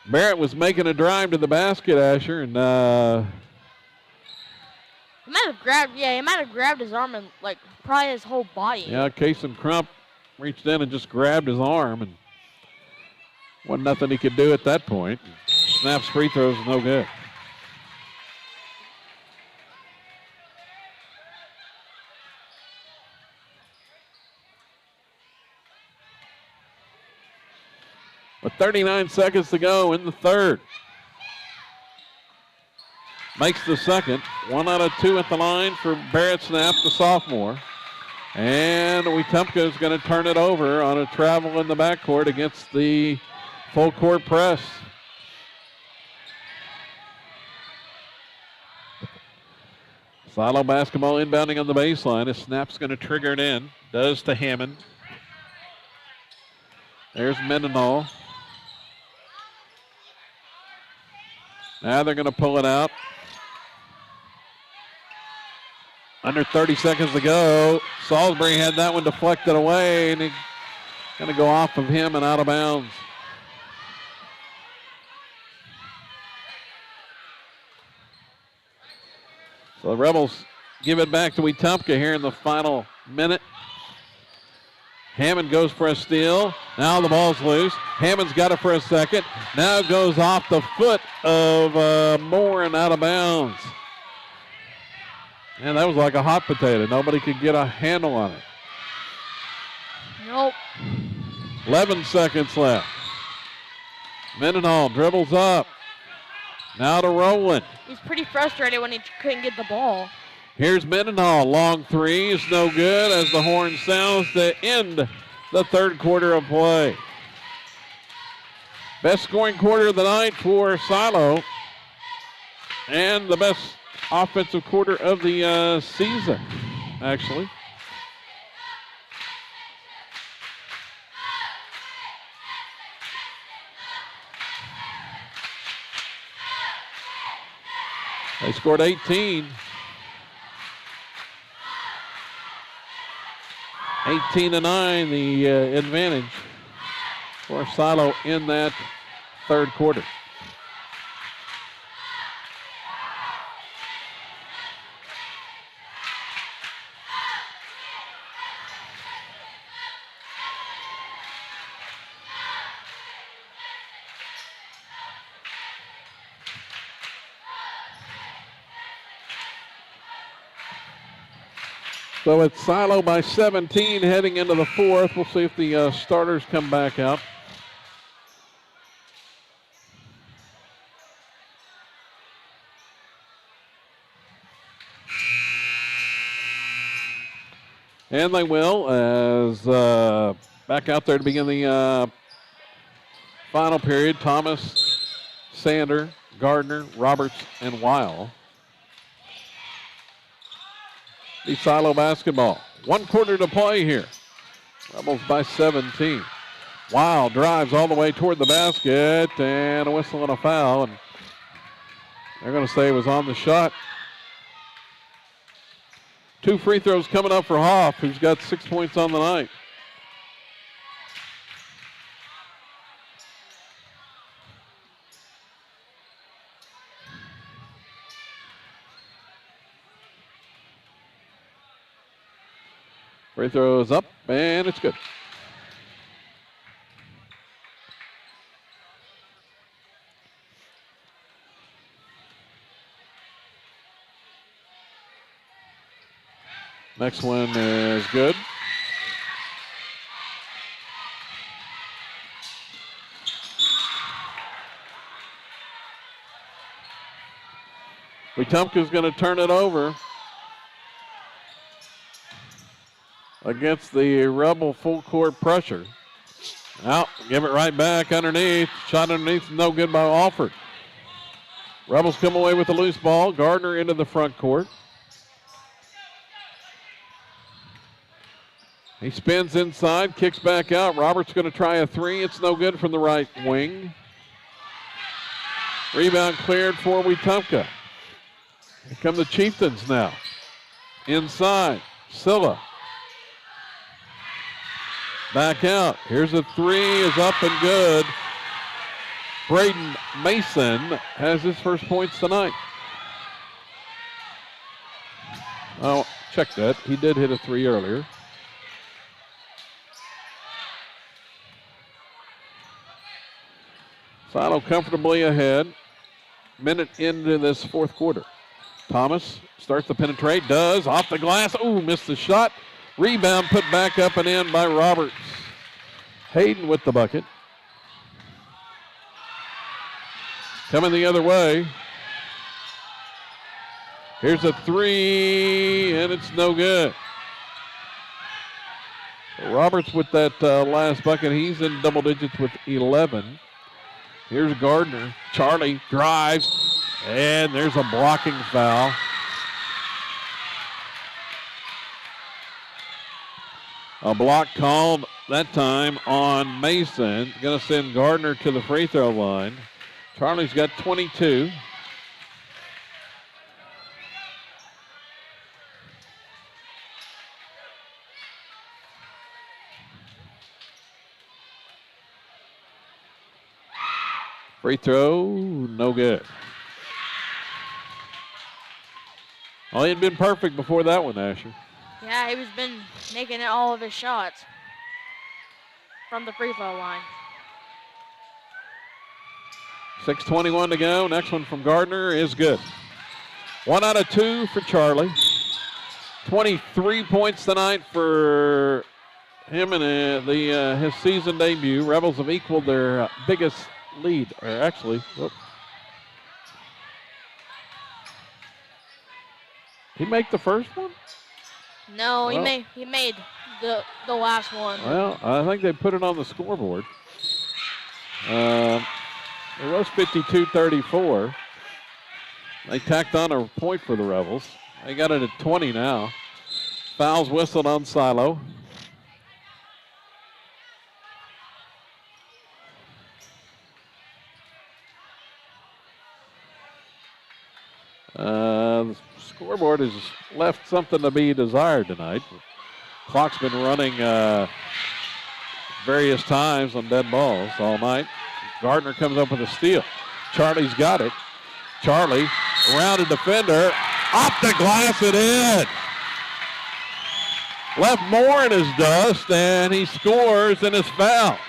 Barrett was making a drive to the basket, Asher, and he might have grabbed his arm and like probably his whole body. Yeah, Kason Crump reached in and just grabbed his arm, and wasn't nothing he could do at that point. Snap's free throws is no good. With 39 seconds to go in the third. Makes the second. 1 out of 2 at the line for Barrett Snap, the sophomore. And Wetumka is going to turn it over on a travel in the backcourt against the full court press. Silo basketball inbounding on the baseline. A Snap's going to trigger it in. Does to Hammond. There's Mendenhall. Now they're going to pull it out. Under 30 seconds to go. Salisbury had that one deflected away, and he's going to go off of him and out of bounds. So the Rebels give it back to Wetumka here in the final minute. Hammond goes for a steal. Now the ball's loose. Hammond's got it for a second. Now it goes off the foot of Moore and out of bounds. And that was like a hot potato. Nobody could get a handle on it. Nope. 11 seconds left. Mendenhall dribbles up. Now to Rowland. He's pretty frustrated when he couldn't get the ball. Here's Mendenhall. Long three is no good as the horn sounds to end the third quarter of play. Best scoring quarter of the night for Silo. And the best offensive quarter of the season, actually. They scored 18. 18-9, the advantage for Silo in that third quarter. So it's Silo by 17 heading into the fourth. We'll see if the starters come back out. And they will, as back out there to begin the final period. Thomas, Sander, Gardner, Roberts, and Weil. The Silo basketball. 1 quarter to play here. Rebels by 17. Weil drives all the way toward the basket, and a whistle and a foul. And they're going to say it was on the shot. 2 free throws coming up for Hoff, who's got 6 points on the night. Free throw is up, and it's good. Next one is good. Wetumka's going to turn it over against the Rebel full court pressure. Out, give it right back underneath. Shot underneath, no good by Alford. Rebels come away with the loose ball. Gardner into the front court. He spins inside, kicks back out. Roberts going to try a three. It's no good from the right wing. Rebound cleared for Wetumka. Here come the Chieftains now. Inside, Silla. Back out. Here's a three, is up and good. Braden Mason has his first points tonight. Oh, check that. He did hit a three earlier. Silo comfortably ahead. Minute into this fourth quarter. Thomas starts to penetrate, does, off the glass. Ooh, missed the shot. Rebound put back up and in by Roberts. Hayden with the bucket. Coming the other way. Here's a three, and it's no good. Roberts with that last bucket. He's in double digits with 11. Here's Gardner. Charlie drives, and there's a blocking foul. A block called that time on Mason. Going to send Gardner to the free throw line. Charlie's got 22. Free throw, no good. Well, he had been perfect before that one, Asher. Yeah, he was been making all of his shots from the free throw line. 6:21 to go. Next one from Gardner is good. 1 out of 2 for Charlie. 23 points tonight for him in his season debut. Rebels have equaled their biggest lead, or actually, whoop. He make the first one? No, Well, he made the last one. Well, I think they put it on the scoreboard. It was 52-34. They tacked on a point for the Rebels. They got it at 20 now. Fouls whistled on Silo. The scoreboard has left something to be desired tonight. Clock's been running various times on dead balls all night. Gardner comes up with a steal. Charlie's got it. Charlie around a defender. Off the glass and in. Left more in his dust, and he scores and is fouled.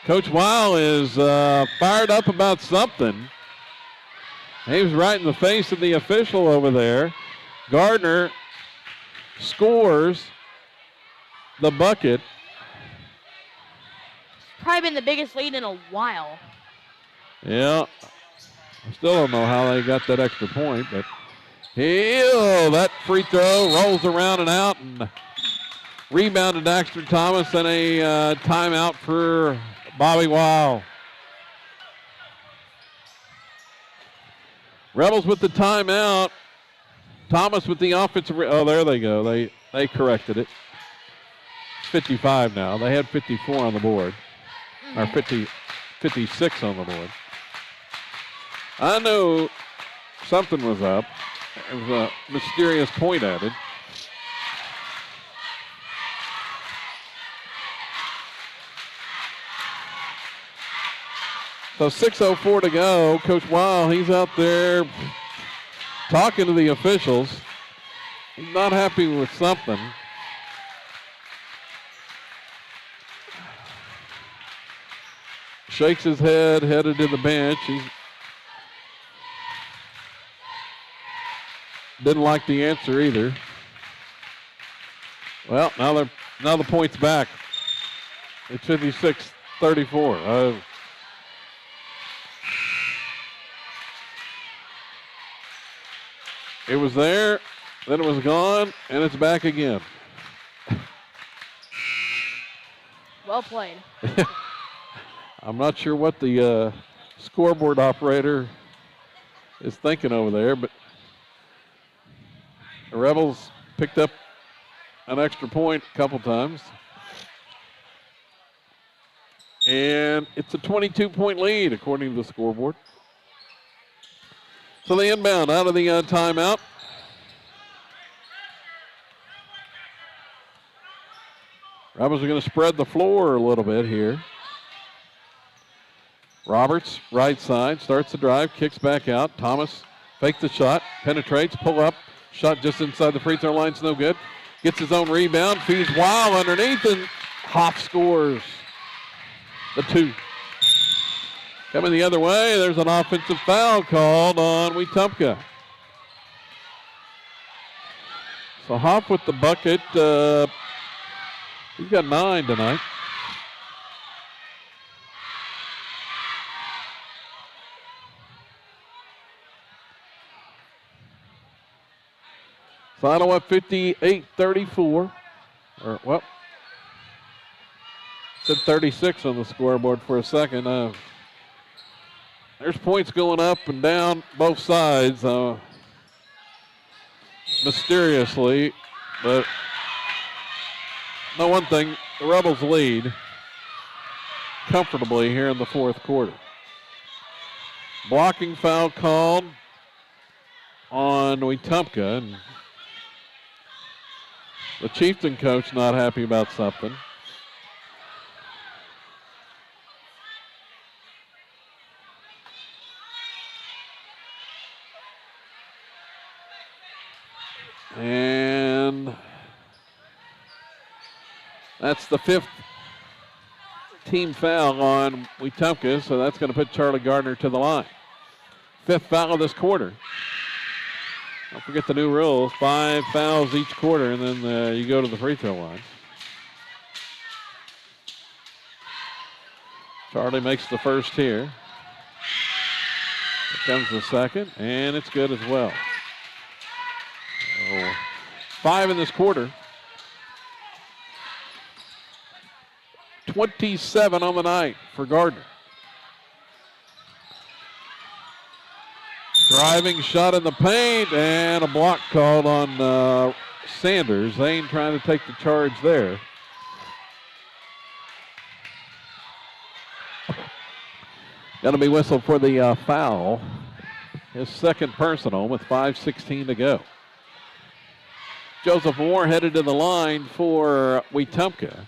Coach Weil is fired up about something. He was right in the face of the official over there. Gardner scores the bucket. Probably been the biggest lead in a while. Yeah. I still don't know how they got that extra point, but that free throw rolls around and out, and rebounded Daxter Thomas, and a timeout for Bobby Weil. Rebels with the timeout. Thomas with the offensive. There they go. They corrected it. It's 55 now. They had 54 on the board, or 56 on the board. I knew something was up. There was a mysterious point added. So 6:04 to go. Coach Weil, he's out there talking to the officials. He's not happy with something. Shakes his head, headed to the bench. He didn't like the answer either. Well, now the point's back. It's 56-34. It was there, then it was gone, and it's back again. Well played. I'm not sure what the scoreboard operator is thinking over there, but the Rebels picked up an extra point a couple times. And it's a 22-point lead, according to the scoreboard. So the inbound out of the timeout. Rebels are going to spread the floor a little bit here. Roberts, right side, starts the drive, kicks back out. Thomas fakes the shot, penetrates, pull up. Shot just inside the free throw line, it's no good. Gets his own rebound, feeds Weil underneath, and Hoff scores the two. Coming the other way, there's an offensive foul called on Wetumka. So Hoff with the bucket. He's got 9 tonight. Final up 58-34. Or, said 36 on the scoreboard for a second. There's points going up and down both sides, mysteriously. But know one thing, the Rebels lead comfortably here in the fourth quarter. Blocking foul called on Wetumka, and the Chieftain coach not happy about something. And that's the 5th team foul on Wetumka, so that's going to put Charlie Gardner to the line. 5th foul of this quarter. Don't forget the new rules, 5 fouls each quarter, and then you go to the free throw line. Charlie makes the first here. Here comes the second, and it's good as well. So 5 in this quarter. 27 on the night for Gardner. Driving shot in the paint, and a block called on Sanders. Zane trying to take the charge there. Going to be whistled for the foul. His second personal with 5:16 to go. Joseph Moore headed to the line for Wetumka.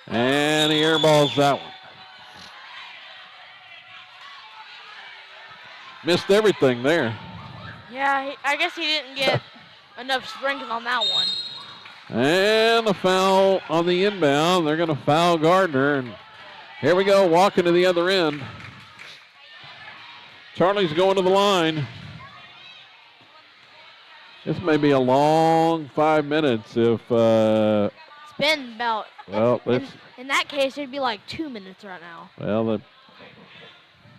And he airballs that one. Missed everything there. Yeah, I guess he didn't get enough sprinkles on that one. And a foul on the inbound. They're going to foul Gardner. And here we go, walking to the other end. Charlie's going to the line. This may be a long 5 minutes if... it's been about... Well, in that case, it'd be like 2 minutes right now. Well,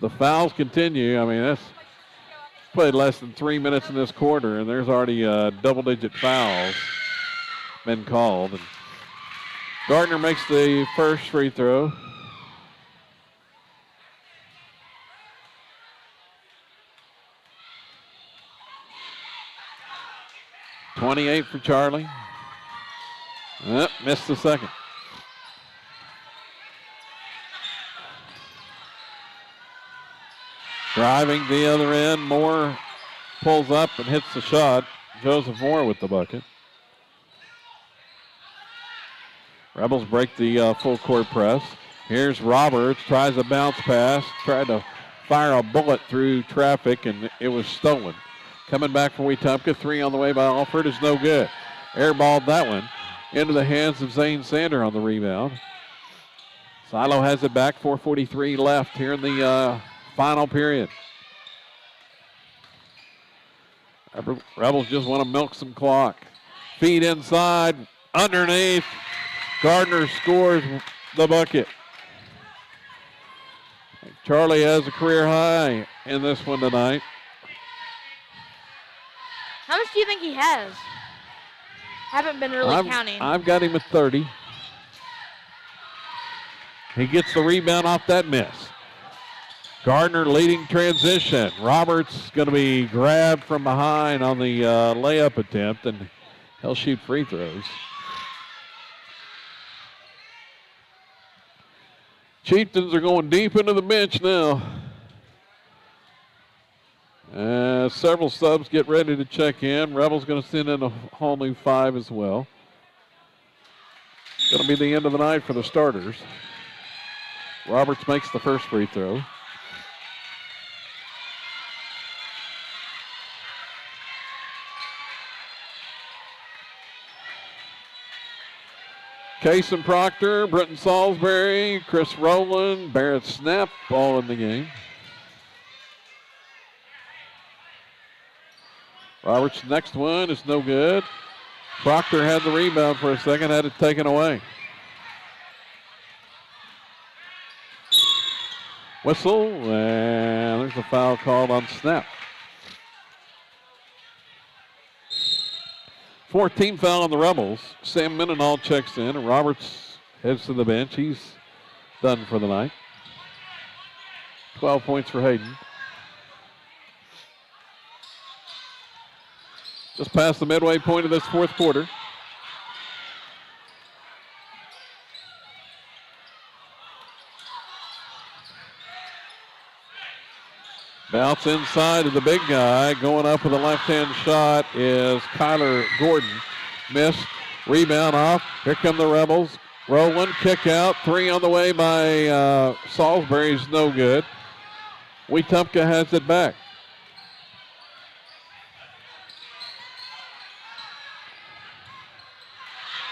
the fouls continue. I mean, that's played less than 3 minutes in this quarter, and there's already double-digit fouls been called. And Gardner makes the first free throw. .28 for Charlie. Missed the second. Driving the other end, Moore pulls up and hits the shot. Joseph Moore with the bucket. Rebels break the full court press. Here's Roberts, tries a bounce pass, tried to fire a bullet through traffic, and it was stolen. Coming back for Wetumka, 3 on the way by Alford is no good. Airballed that one into the hands of Zane Sander on the rebound. Silo has it back, 4:43 left here in the final period. Rebels just want to milk some clock. Feed inside, underneath. Gardner scores the bucket. Charlie has a career high in this one tonight. How much do you think he has? Haven't been really counting. I've got him at 30. He gets the rebound off that miss. Gardner leading transition. Roberts going to be grabbed from behind on the layup attempt, and he'll shoot free throws. Chieftains are going deep into the bench now. Several subs get ready to check in. Rebels going to send in a whole new 5 as well. It's going to be the end of the night for the starters. Roberts makes the first free throw. Cason Proctor, Britton Salisbury, Chris Rowland, Barrett Snap, all in the game. Roberts' next one is no good. Proctor had the rebound for a second, had it taken away. Whistle, and there's a foul called on Snap. 14th foul on the Rebels. Sam Mendenhall checks in, and Roberts heads to the bench. He's done for the night. 12 points for Hayden. Just past the midway point of this fourth quarter. Bounce inside to the big guy. Going up with a left-hand shot is Kyler Gordon. Missed. Rebound off. Here come the Rebels. Rowland, kick out. 3 on the way by Salisbury's no good. Wetumka has it back.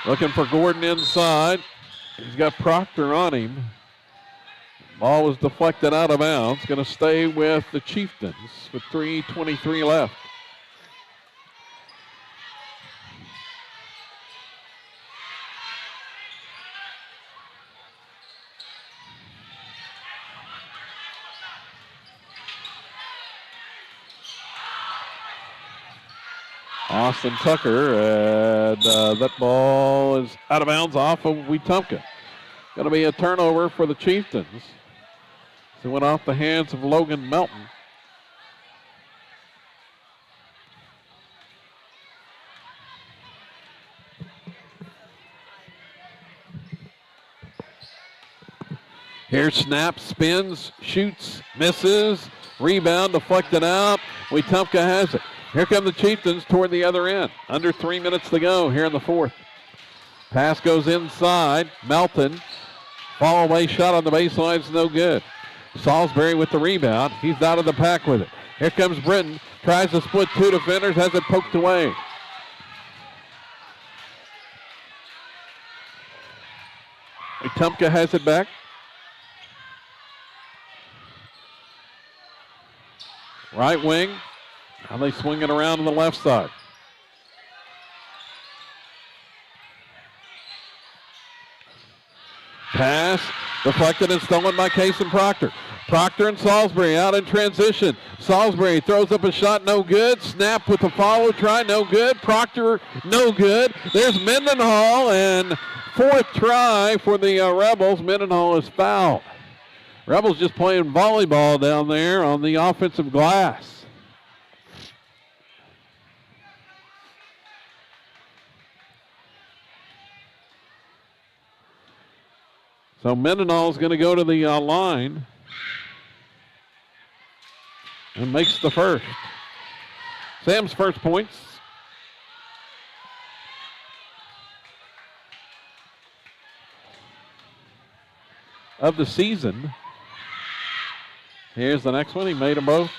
Looking for Gordon inside. He's got Proctor on him. Ball was deflected out of bounds. Going to stay with the Chieftains with 3:23 left. Austin Tucker, and that ball is out of bounds off of Wetumka. Going to be a turnover for the Chieftains. It went off the hands of Logan Melton. Here's Snap, spins, shoots, misses, rebound, deflected out. Wetumka has it. Here come the Chieftains toward the other end. Under 3 minutes to go here in the fourth. Pass goes inside. Melton Fall away shot on the baseline is no good. Salisbury with the rebound. He's out of the pack with it. Here comes Britton. Tries to split two defenders. Has it poked away. Wetumka has it back. Right wing. Now they swing it around to the left side. Pass deflected and stolen by Cason Proctor. Proctor and Salisbury out in transition. Salisbury throws up a shot, no good. Snap with the follow try, no good. Proctor, no good. There's Mendenhall, and fourth try for the Rebels. Mendenhall is fouled. Rebels just playing volleyball down there on the offensive glass. So Mendenhall is going to go to the line and makes the first. Sam's first points. Of the season. Here's the next one. He made them both.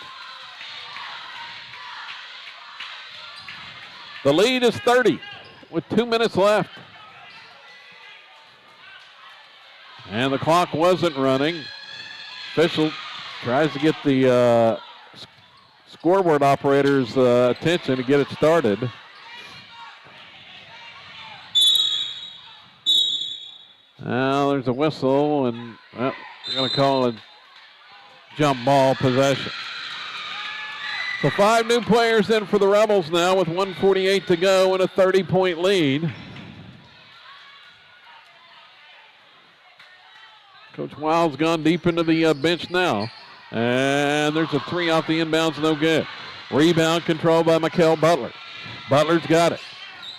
The lead is 30 with 2 minutes left. And the clock wasn't running. Official tries to get the scoreboard operator's attention to get it started. Now there's a whistle, and they're going to call it jump ball possession. So 5 new players in for the Rebels now with 1:48 to go and a 30-point lead. Coach Wild's gone deep into the bench now. And there's a three off the inbounds, no good. Rebound controlled by Mikael Butler. Butler's got it.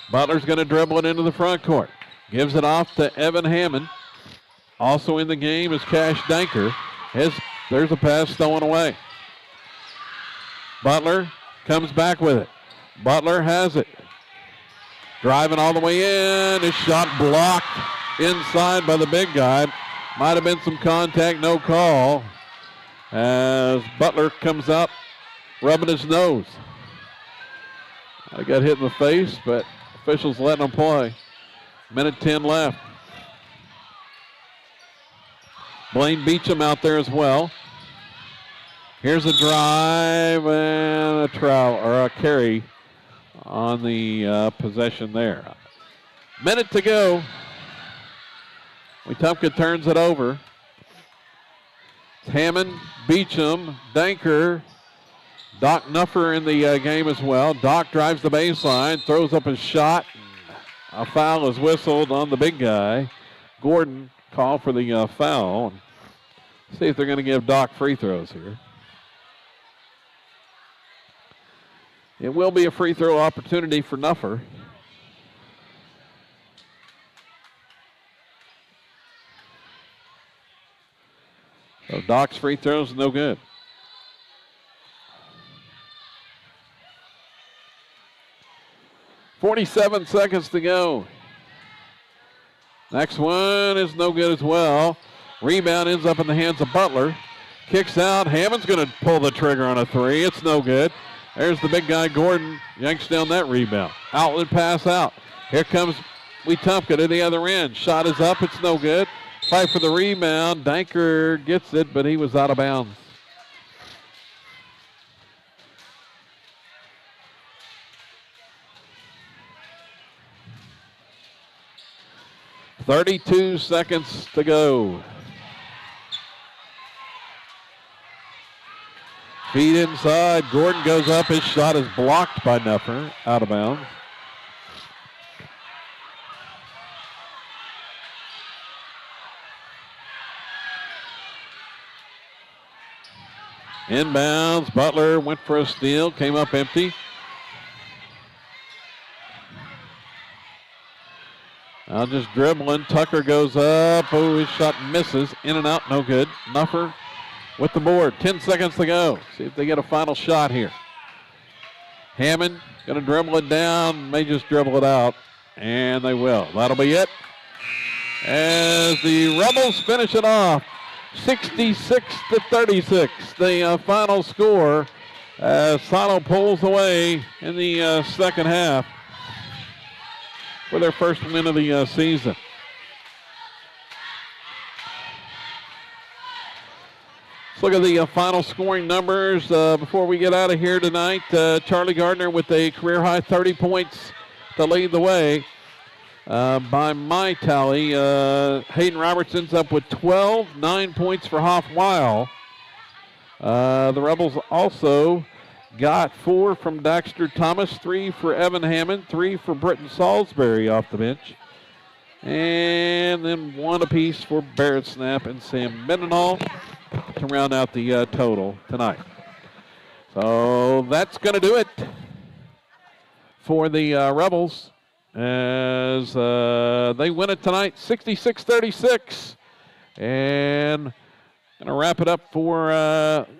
Butler's going to dribble it into the front court. Gives it off to Evan Hammond. Also in the game is Cash Danker. There's a pass stolen away. Butler comes back with it. Butler has it. Driving all the way in. His shot blocked inside by the big guy. Might have been some contact, no call. As Butler comes up, rubbing his nose. I got hit in the face, but officials letting him play. Minute 10 left. Blaine Beecham out there as well. Here's a drive and a trial or a carry on the possession there. Minute to go. Wetumka turns it over. It's Hammond, Beecham, Danker, Doc Nuffer in the game as well. Doc drives the baseline, throws up a shot. A foul is whistled on the big guy. Gordon called for the foul. See if they're going to give Doc free throws here. It will be a free throw opportunity for Nuffer. So Doc's free throws, no good. .47 seconds to go. Next one is no good as well. Rebound ends up in the hands of Butler. Kicks out. Hammond's going to pull the trigger on a three. It's no good. There's the big guy, Gordon. Yanks down that rebound. Outlet pass out. Here comes Wetumka to the other end. Shot is up. It's no good. Fight for the rebound. Danker gets it, but he was out of bounds. .32 seconds to go. Feed inside. Gordon goes up. His shot is blocked by Nuffer. Out of bounds. Inbounds. Butler went for a steal. Came up empty. Now just dribbling. Tucker goes up. Oh, his shot misses. In and out. No good. Nuffer with the board. 10 seconds to go. See if they get a final shot here. Hammond going to dribble it down. May just dribble it out. And they will. That'll be it. as the Rebels finish it off 66-36. The final score as Sano pulls away in the second half for their first win of the season. Let's look at the final scoring numbers before we get out of here tonight. Charlie Gardner with a career-high 30 points to lead the way. By my tally, Hayden Robertson's up with 12, 9 points for Hoff-Weil. The Rebels also got 4 from Daxter Thomas, 3 for Evan Hammond, 3 for Britton Salisbury off the bench, and then 1 apiece for Barrett Snap and Sam Mendenhall to round out the total tonight. So that's going to do it for the Rebels as they win it tonight 66-36. And going to wrap it up for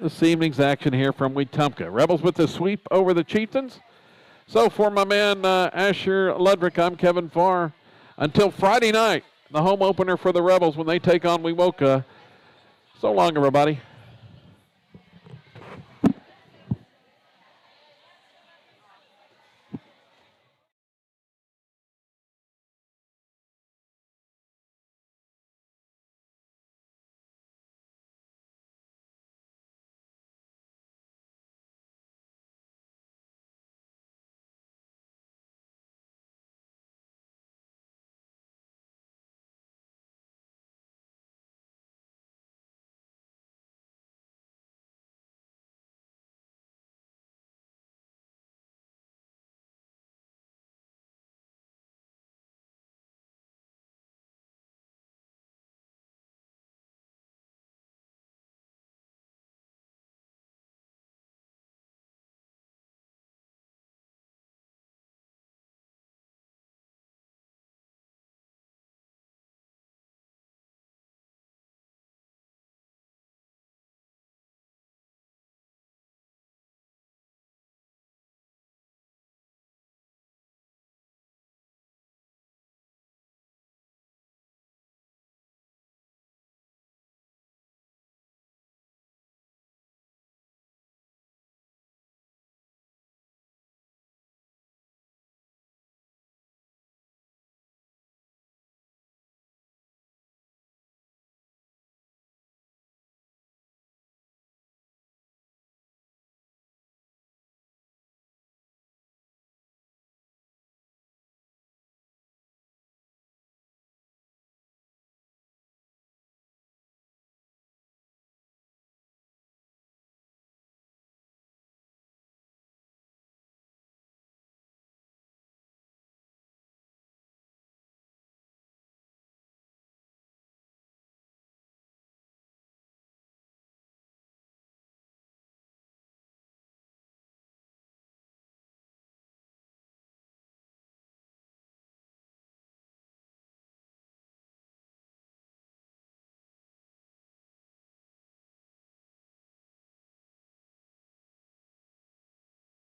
this evening's action here from Wetumka. Rebels with the sweep over the Chieftains. So for my man Asher Ludwig, I'm Kevin Farr. Until Friday night, the home opener for the Rebels when they take on Wewoka. So long, everybody.